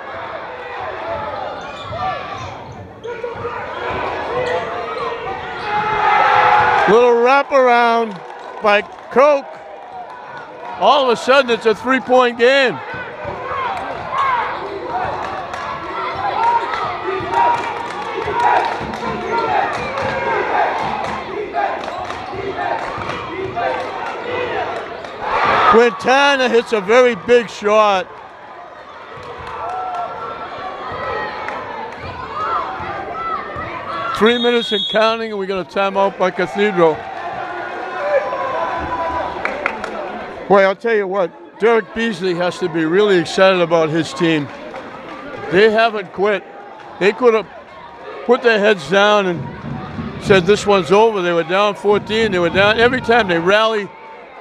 Little wraparound by Koch. All of a sudden, it's a three-point game. Quintana hits a very big shot. Three minutes and counting, and we got a timeout by Cathedral. Boy, I'll tell you what, Derek Beasley has to be really excited about his team. They haven't quit. They could have put their heads down and said this one's over. They were down 14. They were down. Every time they rally,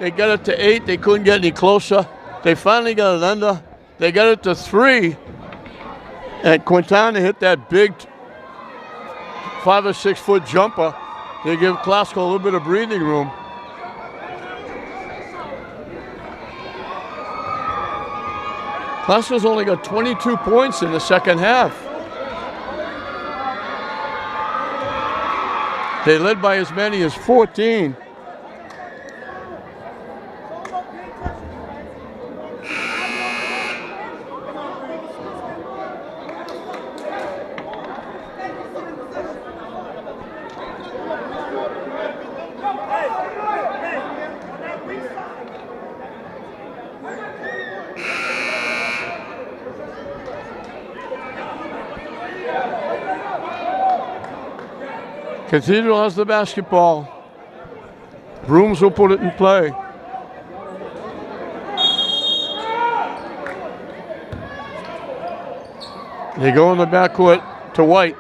they got it to 8. They couldn't get any closer. They finally got it under. They got it to 3. And Quintana hit that big 5 or 6 foot jumper. They give Classical a little bit of breathing room. Classical's only got 22 points in the second half. They led by as many as 14. Cathedral has the basketball. Brooms will put it in play. They go in the backcourt to White.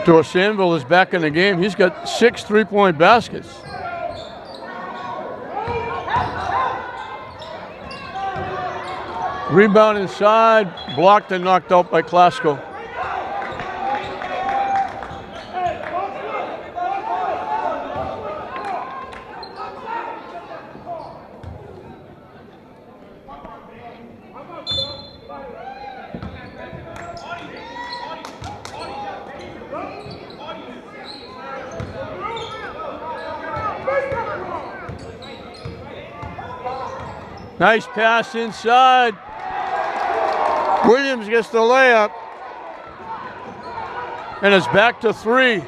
Dorsanville is back in the game. He's got 6 three-point baskets. Rebound inside, blocked and knocked out by Classical. Nice pass inside. Williams gets the layup. And it's back to 3.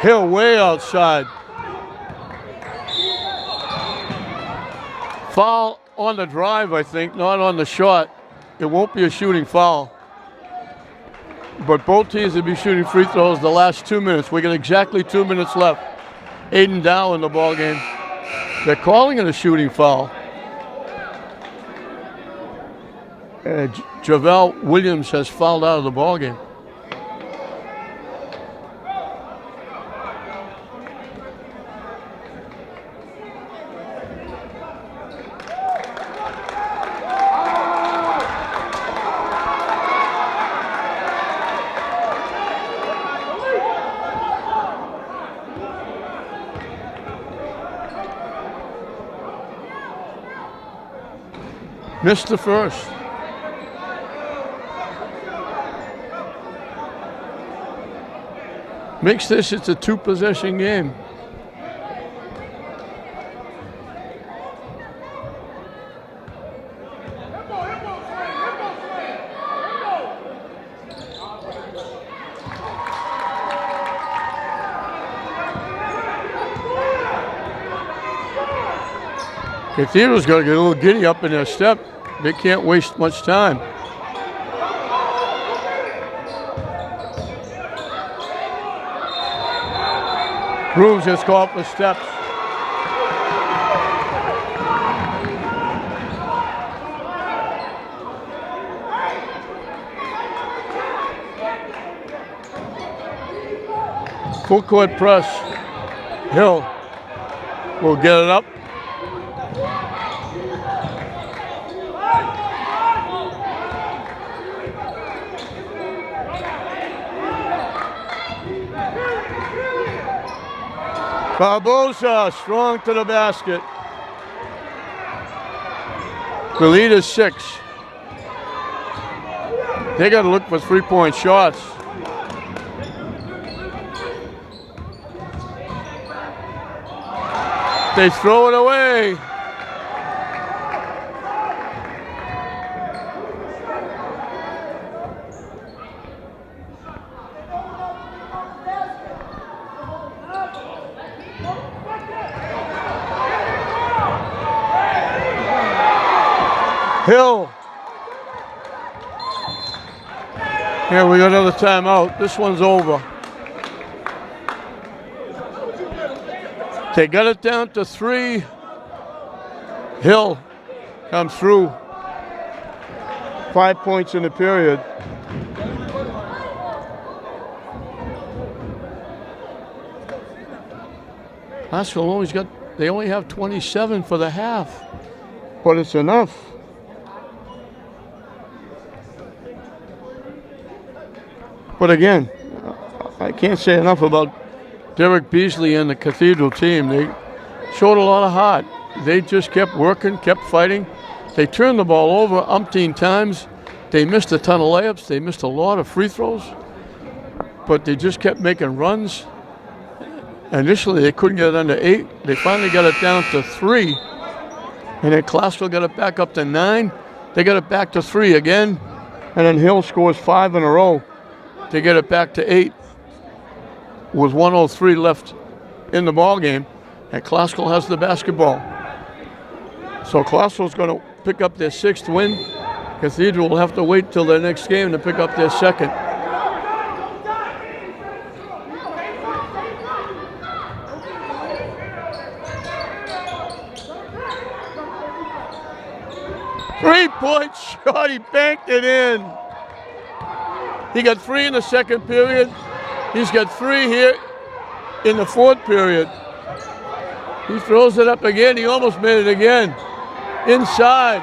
Hill way outside. Foul on the drive, I think, not on the shot. It won't be a shooting foul. But both teams will be shooting free throws the last 2 minutes. We got exactly 2 minutes left. Aiden Dow in the ball game. They're calling it a shooting foul. Javel Williams has fouled out of the ball game. Missed the first. Makes this, it's a 2-possession game. Cathedral's got to get a little giddy up in their step. They can't waste much time. Grooves has called for steps. Full court press. Hill will get it up. Barbosa strong to the basket. The lead is 6. They got to look for 3-point shots. They throw it away. Hill. Here we got another timeout. This one's over. They got it down to 3. Hill comes through. 5 points in the period. Haskell they only have 27 for the half, but it's enough. But again, I can't say enough about Derek Beasley and the Cathedral team. They showed a lot of heart. They just kept working, kept fighting. They turned the ball over umpteen times. They missed a ton of layups. They missed a lot of free throws. But they just kept making runs. Initially, they couldn't get it under 8. They finally got it down to 3. And then Classical got it back up to 9. They got it back to 3 again. And then Hill scores 5 in a row. They get it back to 8 with 1:03 left in the ball game, and Classical has the basketball. So Classical's going to pick up their 6th win. Cathedral will have to wait till their next game to pick up their 2nd. Three-point shot, he banked it in. He got 3 in the second period. He's got 3 here in the fourth period. He throws it up again. He almost made it again. Inside.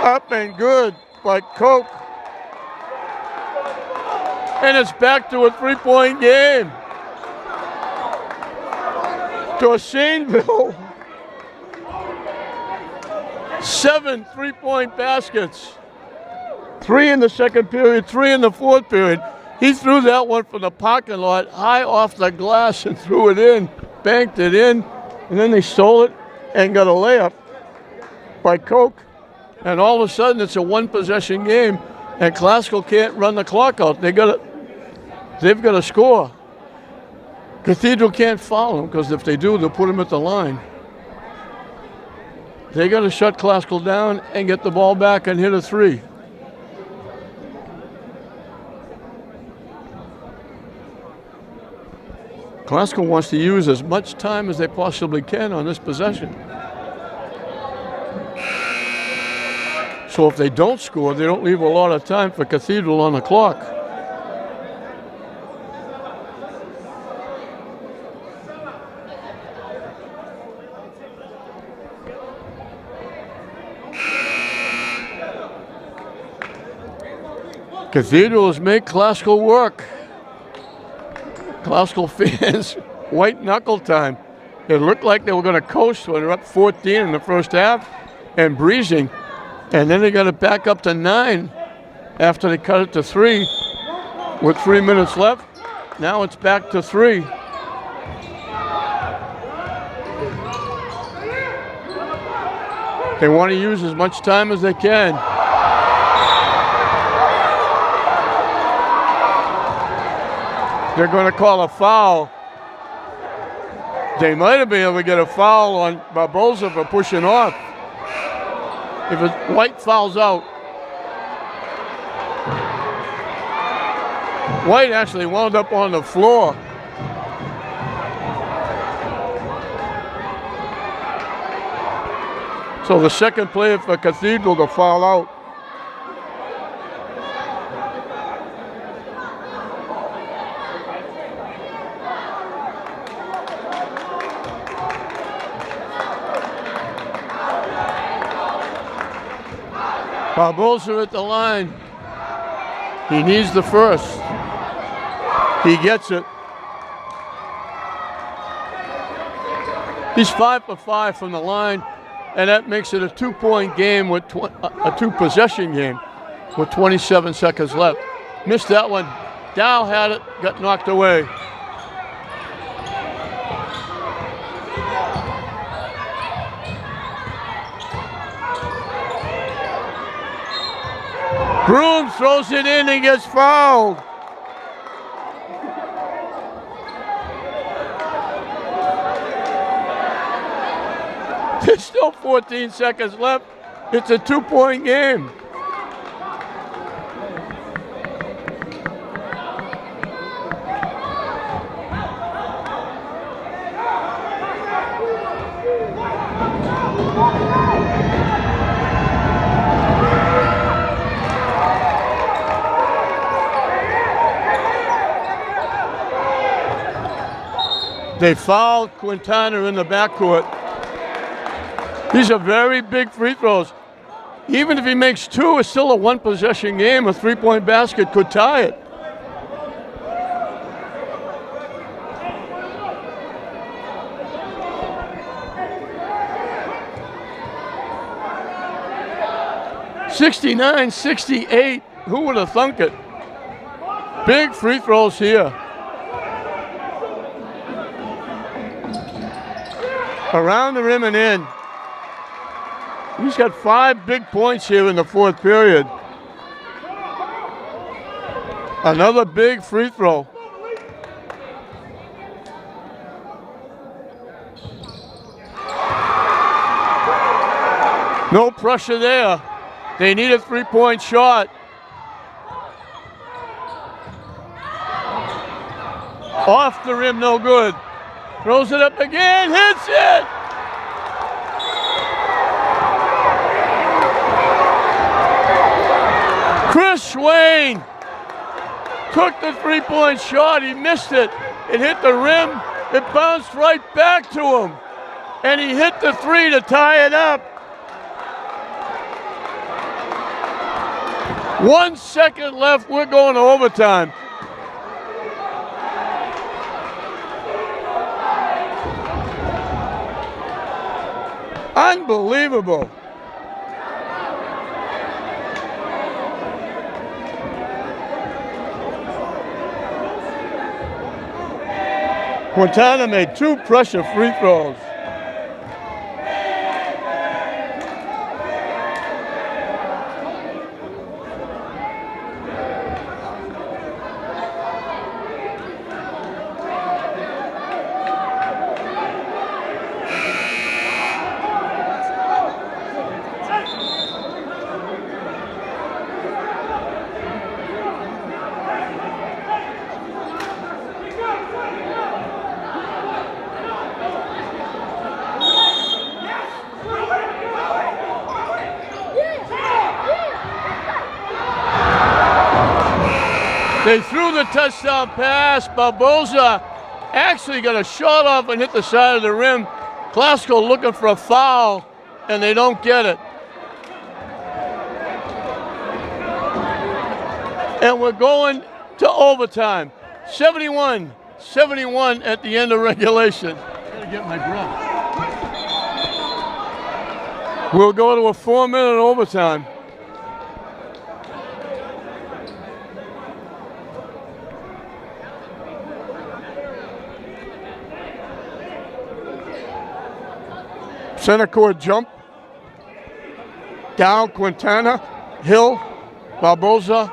Up and good by Koch. And it's back to a 3-point game. Dorsainville. 7 3-point baskets. 3 in the second period, 3 in the fourth period. He threw that one from the parking lot high off the glass and threw it in, banked it in, and then they stole it and got a layup by Koch. And all of a sudden it's a 1-possession game, and Classical can't run the clock out. They've got to score. Cathedral can't foul them, because if they do, they'll put them at the line. They got to shut Classical down and get the ball back and hit a 3. Classical wants to use as much time as they possibly can on this possession. So if they don't score, they don't leave a lot of time for Cathedral on the clock. Cathedral has made Classical work. Classical fans, white knuckle time. It looked like they were going to coast when they're up 14 in the first half, and breezing. And then they got it back up to 9 after they cut it to 3 with 3 minutes left. Now it's back to 3. They want to use as much time as they can. They're going to call a foul. They might have been able to get a foul on Barbosa for pushing off. If White fouls out. White actually wound up on the floor. So the second player for Cathedral to foul out. Barbosa at the line. He needs the first. He gets it. He's 5 for 5 from the line, and that makes it a 2-point game with a 2-possession game with 27 seconds left. Missed that one. Dow had it, got knocked away. Broom throws it in and gets fouled. There's still 14 seconds left. It's a 2-point game. They fouled Quintana in the backcourt. These are very big free throws. Even if he makes 2, it's still a 1-possession game. A 3-point basket could tie it. (69-68). Who would have thunk it? Big free throws here. Around the rim and in. He's got 5 big points here in the 4th period. Another big free throw. No pressure there. They need a 3-point shot. Off the rim, no good. Throws it up again, hits it! Chris Swain took the 3-point shot. He missed it. It hit the rim. It bounced right back to him. And he hit the 3 to tie it up. 1 second left. We're going to overtime. Unbelievable. Quintana made 2 pressure free throws. They threw the touchdown pass. Barbosa actually got a shot off and hit the side of the rim. Glasgow looking for a foul, and they don't get it. And we're going to overtime. 71-71 at the end of regulation. I gotta get my breath. We'll go to a 4-minute overtime. Center court jump. Down Quintana, Hill, Barboza,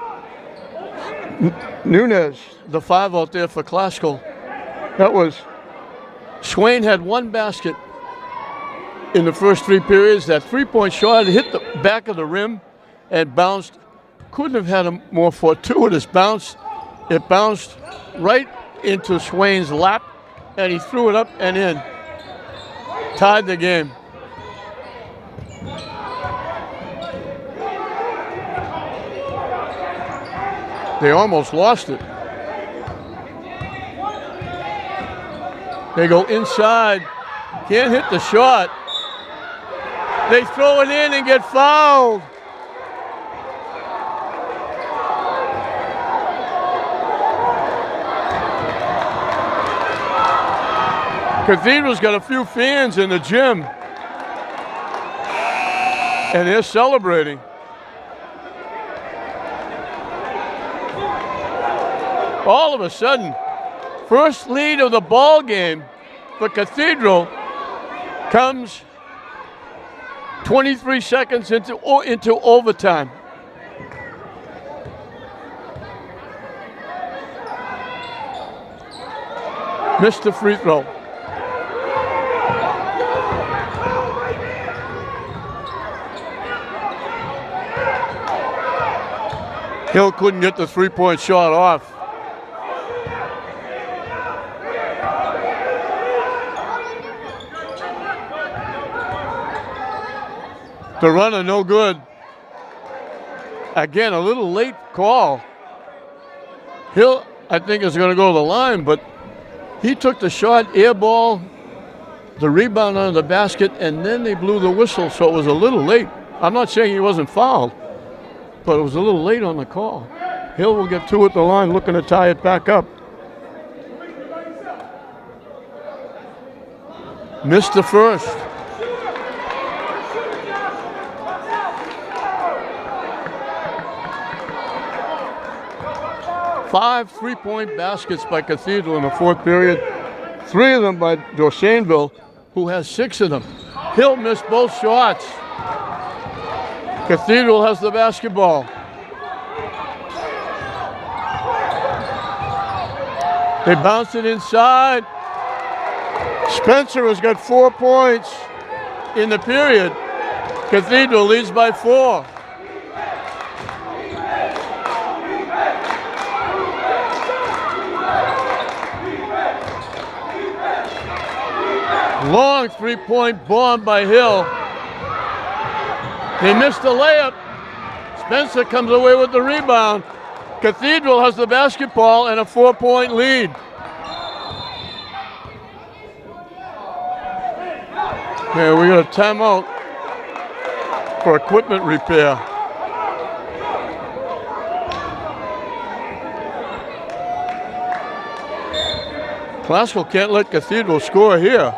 Nunez, the 5 out there for Classical. That was, Swain had 1 basket in the first 3 periods. That 3-point shot hit the back of the rim and bounced. Couldn't have had a more fortuitous bounce. It bounced right into Swain's lap, and he threw it up and in. Tied the game. They almost lost it. They go inside. Can't hit the shot. They throw it in and get fouled. Cathedral's got a few fans in the gym, and they're celebrating. All of a sudden, first lead of the ball game for Cathedral comes 23 seconds into overtime. Missed the free throw. Hill couldn't get the 3-point shot off. The runner no good. Again, a little late call. Hill, I think, is going to go to the line, but he took the shot, air ball, the rebound under the basket, and then they blew the whistle, so it was a little late. I'm not saying he wasn't fouled, but it was a little late on the call. Hill will get 2 at the line, looking to tie it back up. Missed the first. Five 3-point baskets by Cathedral in the 4th period. 3 of them by Dorsainville, who has 6 of them. Hill missed both shots. Cathedral has the basketball. They bounce it inside. Spencer has got 4 points in the period. Cathedral leads by 4. Long 3-point bomb by Hill. They missed the layup. Spencer comes away with the rebound. Cathedral has the basketball and a 4-point lead. Okay, we got a timeout for equipment repair. Classical can't let Cathedral score here.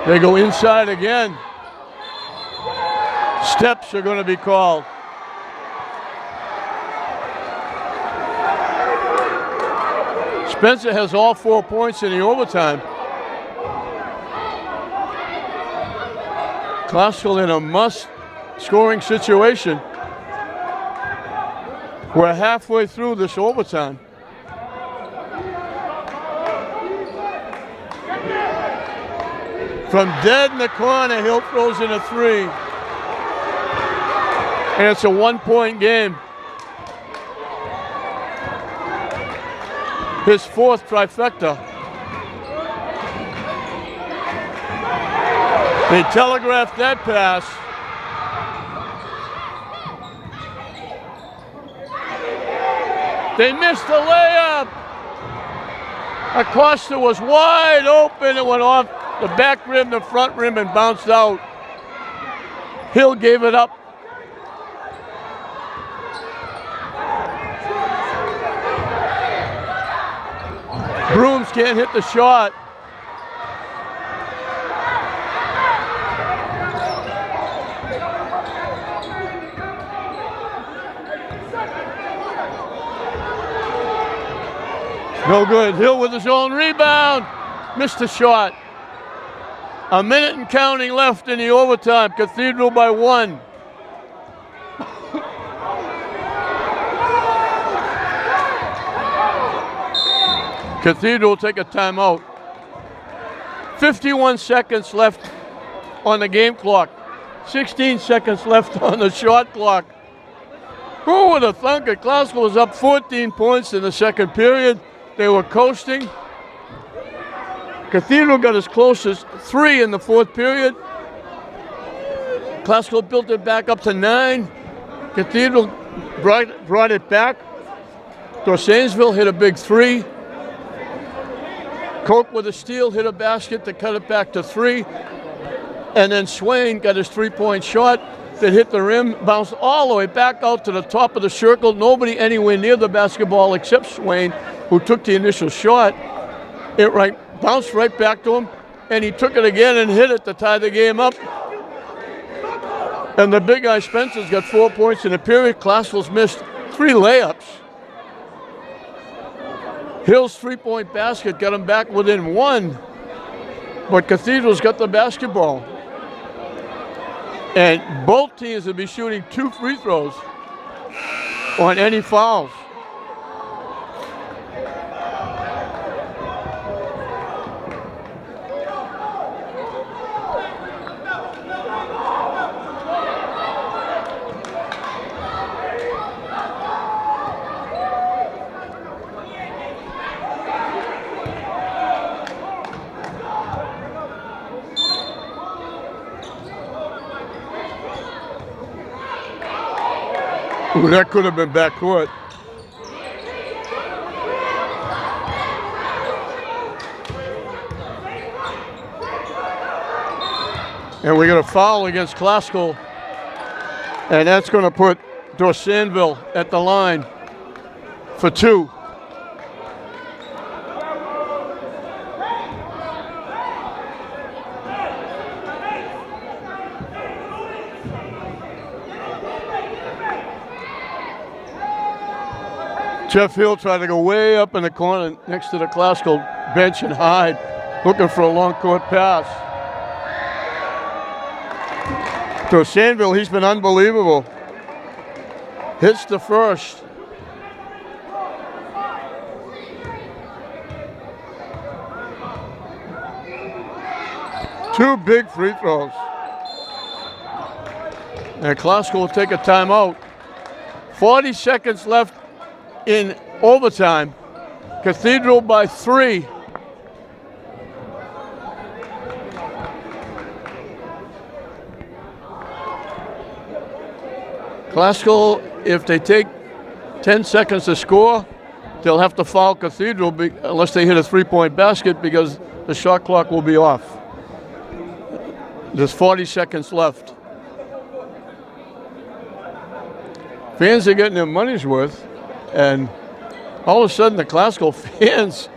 They go inside again. Steps are going to be called. Spencer has all 4 points in the overtime. Classical in a must-scoring situation. We're halfway through this overtime. From dead in the corner, Hill throws in a 3. And it's a 1-point game. His 4th trifecta. They telegraphed that pass. They missed the layup. Acosta was wide open. It went off the back rim, the front rim, and bounced out. Hill gave it up. can't hit the shot. No good. Hill with his own rebound. Missed the shot. A minute and counting left in the overtime. Cathedral by 1. Cathedral take a timeout. 51 seconds left on the game clock. 16 seconds left on the shot clock. Who would have thunk it? Glasgow was up 14 points in the second period. They were coasting. Cathedral got as close as 3 in the fourth period. Glasgow built it back up to 9. Cathedral brought it back. Dorsainsville hit a big 3. Koch with a steal hit a basket to cut it back to 3. And then Swain got his 3-point shot that hit the rim, bounced all the way back out to the top of the circle. Nobody anywhere near the basketball except Swain, who took the initial shot. It bounced right back to him, and he took it again and hit it to tie the game up. And the big guy Spencer's got 4 points in the period. Classville's missed 3 layups. Hill's 3-point basket got him back within 1, but Cathedral's got the basketball. And both teams will be shooting 2 free throws on any fouls. Ooh, that could have been backcourt. And we got a foul against Glasgow. And that's going to put Dorsainsville at the line for 2. Jeff Hill tried to go way up in the corner next to the Glasgow bench and hide, looking for a long court pass. Dorsainsville, he's been unbelievable. Hits the first. Two big free throws. And Glasgow will take a timeout. 40 seconds left in overtime. Cathedral by 3. Glasgow, if they take 10 seconds to score, they'll have to foul Cathedral unless they hit a 3-point basket, because the shot clock will be off. There's 40 seconds left. Fans are getting their money's worth. And all of a sudden, the Glasgow fans,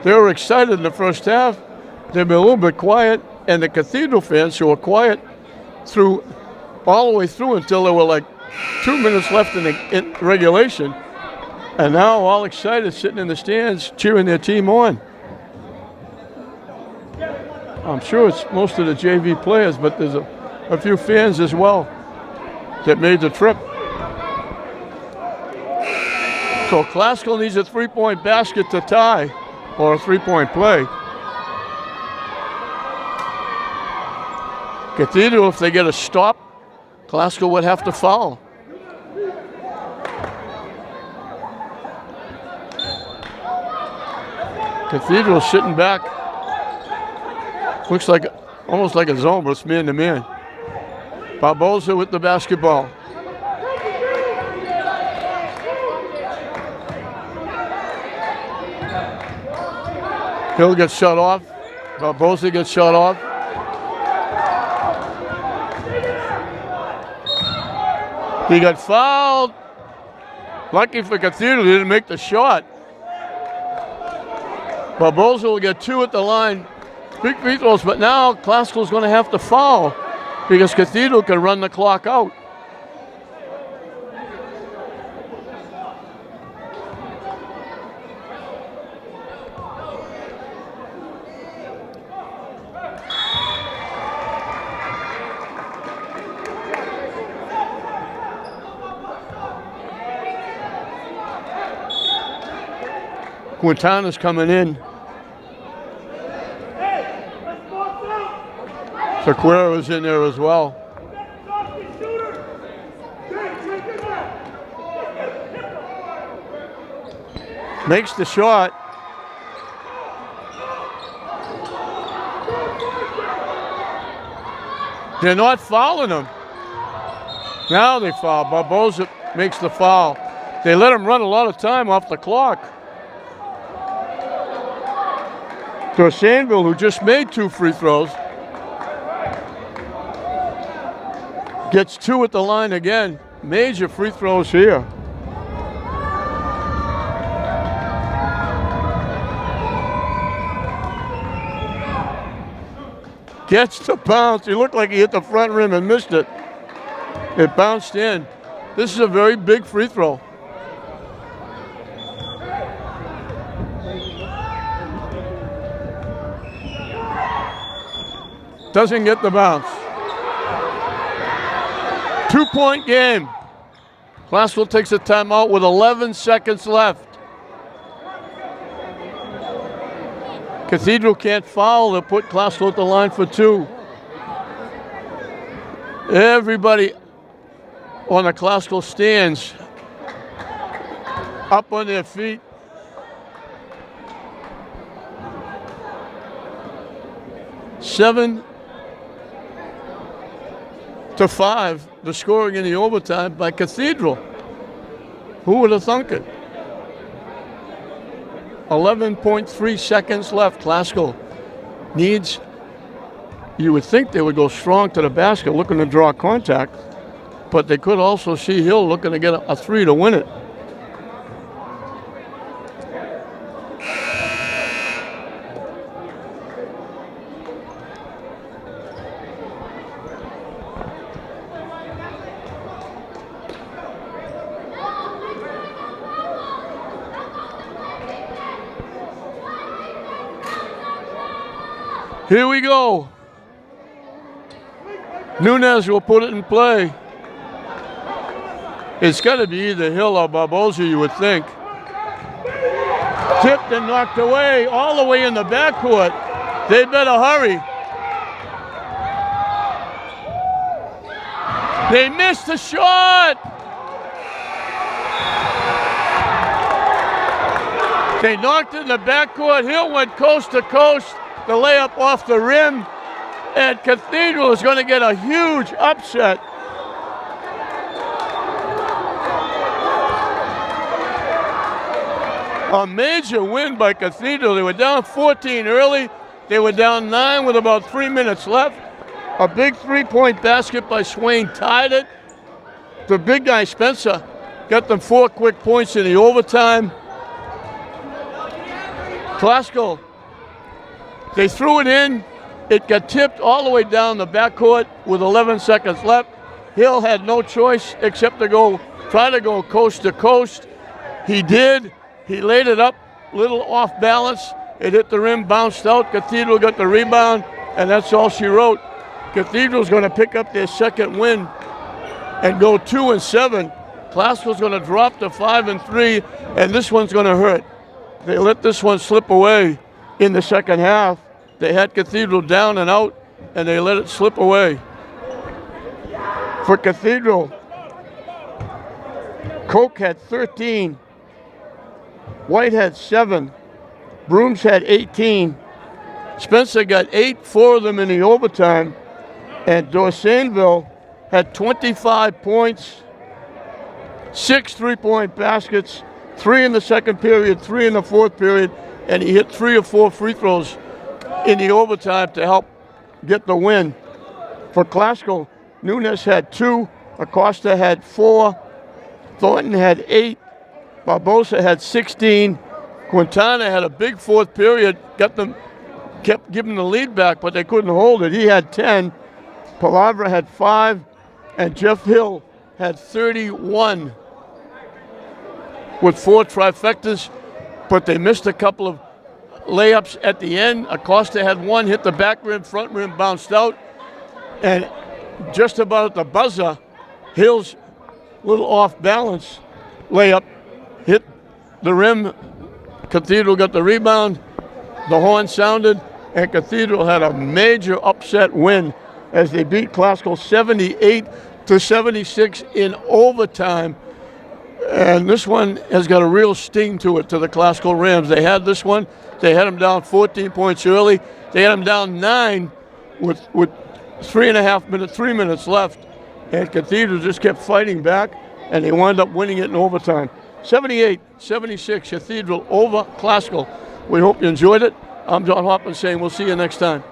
they were excited in the first half. They've been a little bit quiet. And the Cathedral fans, who were quiet all the way through until there were like 2 minutes left in regulation. And now all excited, sitting in the stands, cheering their team on. I'm sure it's most of the JV players, but there's a few fans as well that made the trip. So Glasgow needs a 3-point basket to tie, or a 3-point play. Cathedral, if they get a stop, Glasgow would have to foul. Cathedral sitting back. Looks like almost like a zone, but it's man-to-man. Barbosa with the basketball. Hill gets shut off. Barbosa gets shut off. He got fouled. Lucky for Cathedral, he didn't make the shot. Barbosa will get 2 at the line. Big free throws, but now Classical's going to have to foul because Cathedral can run the clock out. Quintana's coming in. Sequeira's in there as well. Makes the shot. They're not fouling him. Now they foul. Barbosa makes the foul. They let him run a lot of time off the clock. Dorsanville, who just made 2 free throws, gets 2 at the line again. Major free throws here. Gets to bounce. He looked like he hit the front rim and missed it. It bounced in. This is a very big free throw. Doesn't get the bounce. 2-point game. Classville takes a timeout with 11 seconds left. Cathedral can't foul. They'll put Classville at the line for 2. Everybody on the Classville stands up on their feet. Seven to 5, the scoring in the overtime by Cathedral. Who would have thunk it? 11.3 seconds left. Classical needs, you would think they would go strong to the basket looking to draw contact, but they could also see Hill looking to get a 3 to win it. Here we go. Nunez will put it in play. It's got to be either Hill or Barbosa, you would think. Tipped and knocked away, all the way in the backcourt. They better hurry. They missed the shot. They knocked it in the backcourt. Hill went coast to coast. The layup off the rim, and Cathedral is going to get a huge upset. A major win by Cathedral. They were down 14 early. They were down 9 with about 3 minutes left. A big 3-point basket by Swain tied it. The big guy, Spencer, got them 4 quick points in the overtime. Classical, they threw it in. It got tipped all the way down the backcourt with 11 seconds left. Hill had no choice except to try to go coast to coast. He did. He laid it up, a little off balance. It hit the rim, bounced out. Cathedral got the rebound, and that's all she wrote. Cathedral's going to pick up their second win and go 2-7. Classical's going to drop to 5-3, and this one's going to hurt. They let this one slip away in the second half. They had Cathedral down and out, and they let it slip away. For Cathedral, Koch had 13, White had 7, Brooms had 18, Spencer got 8, 4 of them in the overtime, and Dorsanville had 25 points, 6 3-point baskets, 3 in the second period, 3 in the fourth period, and he hit 3 or 4 free throws in the overtime to help get the win. For Classical, Nunez had 2, Acosta had 4, Thornton had 8, Barbosa had 16, Quintana had a big fourth period, kept giving the lead back, but they couldn't hold it. He had 10, Palavra had 5, and Jeff Hill had 31 with 4 trifectas, but they missed a couple of layups at the end. Acosta had 1, hit the back rim, front rim, bounced out, and just about at the buzzer, Hill's little off balance layup hit the rim. Cathedral got the rebound, the horn sounded, and Cathedral had a major upset win as they beat Classical 78-76 in overtime. And this one has got a real sting to it, to the Classical Rams. They had this one. They had them down 14 points early. They had them down 9 with 3 minutes left. And Cathedral just kept fighting back, and they wound up winning it in overtime. 78-76, Cathedral over Classical. We hope you enjoyed it. I'm John Hoffman saying we'll see you next time.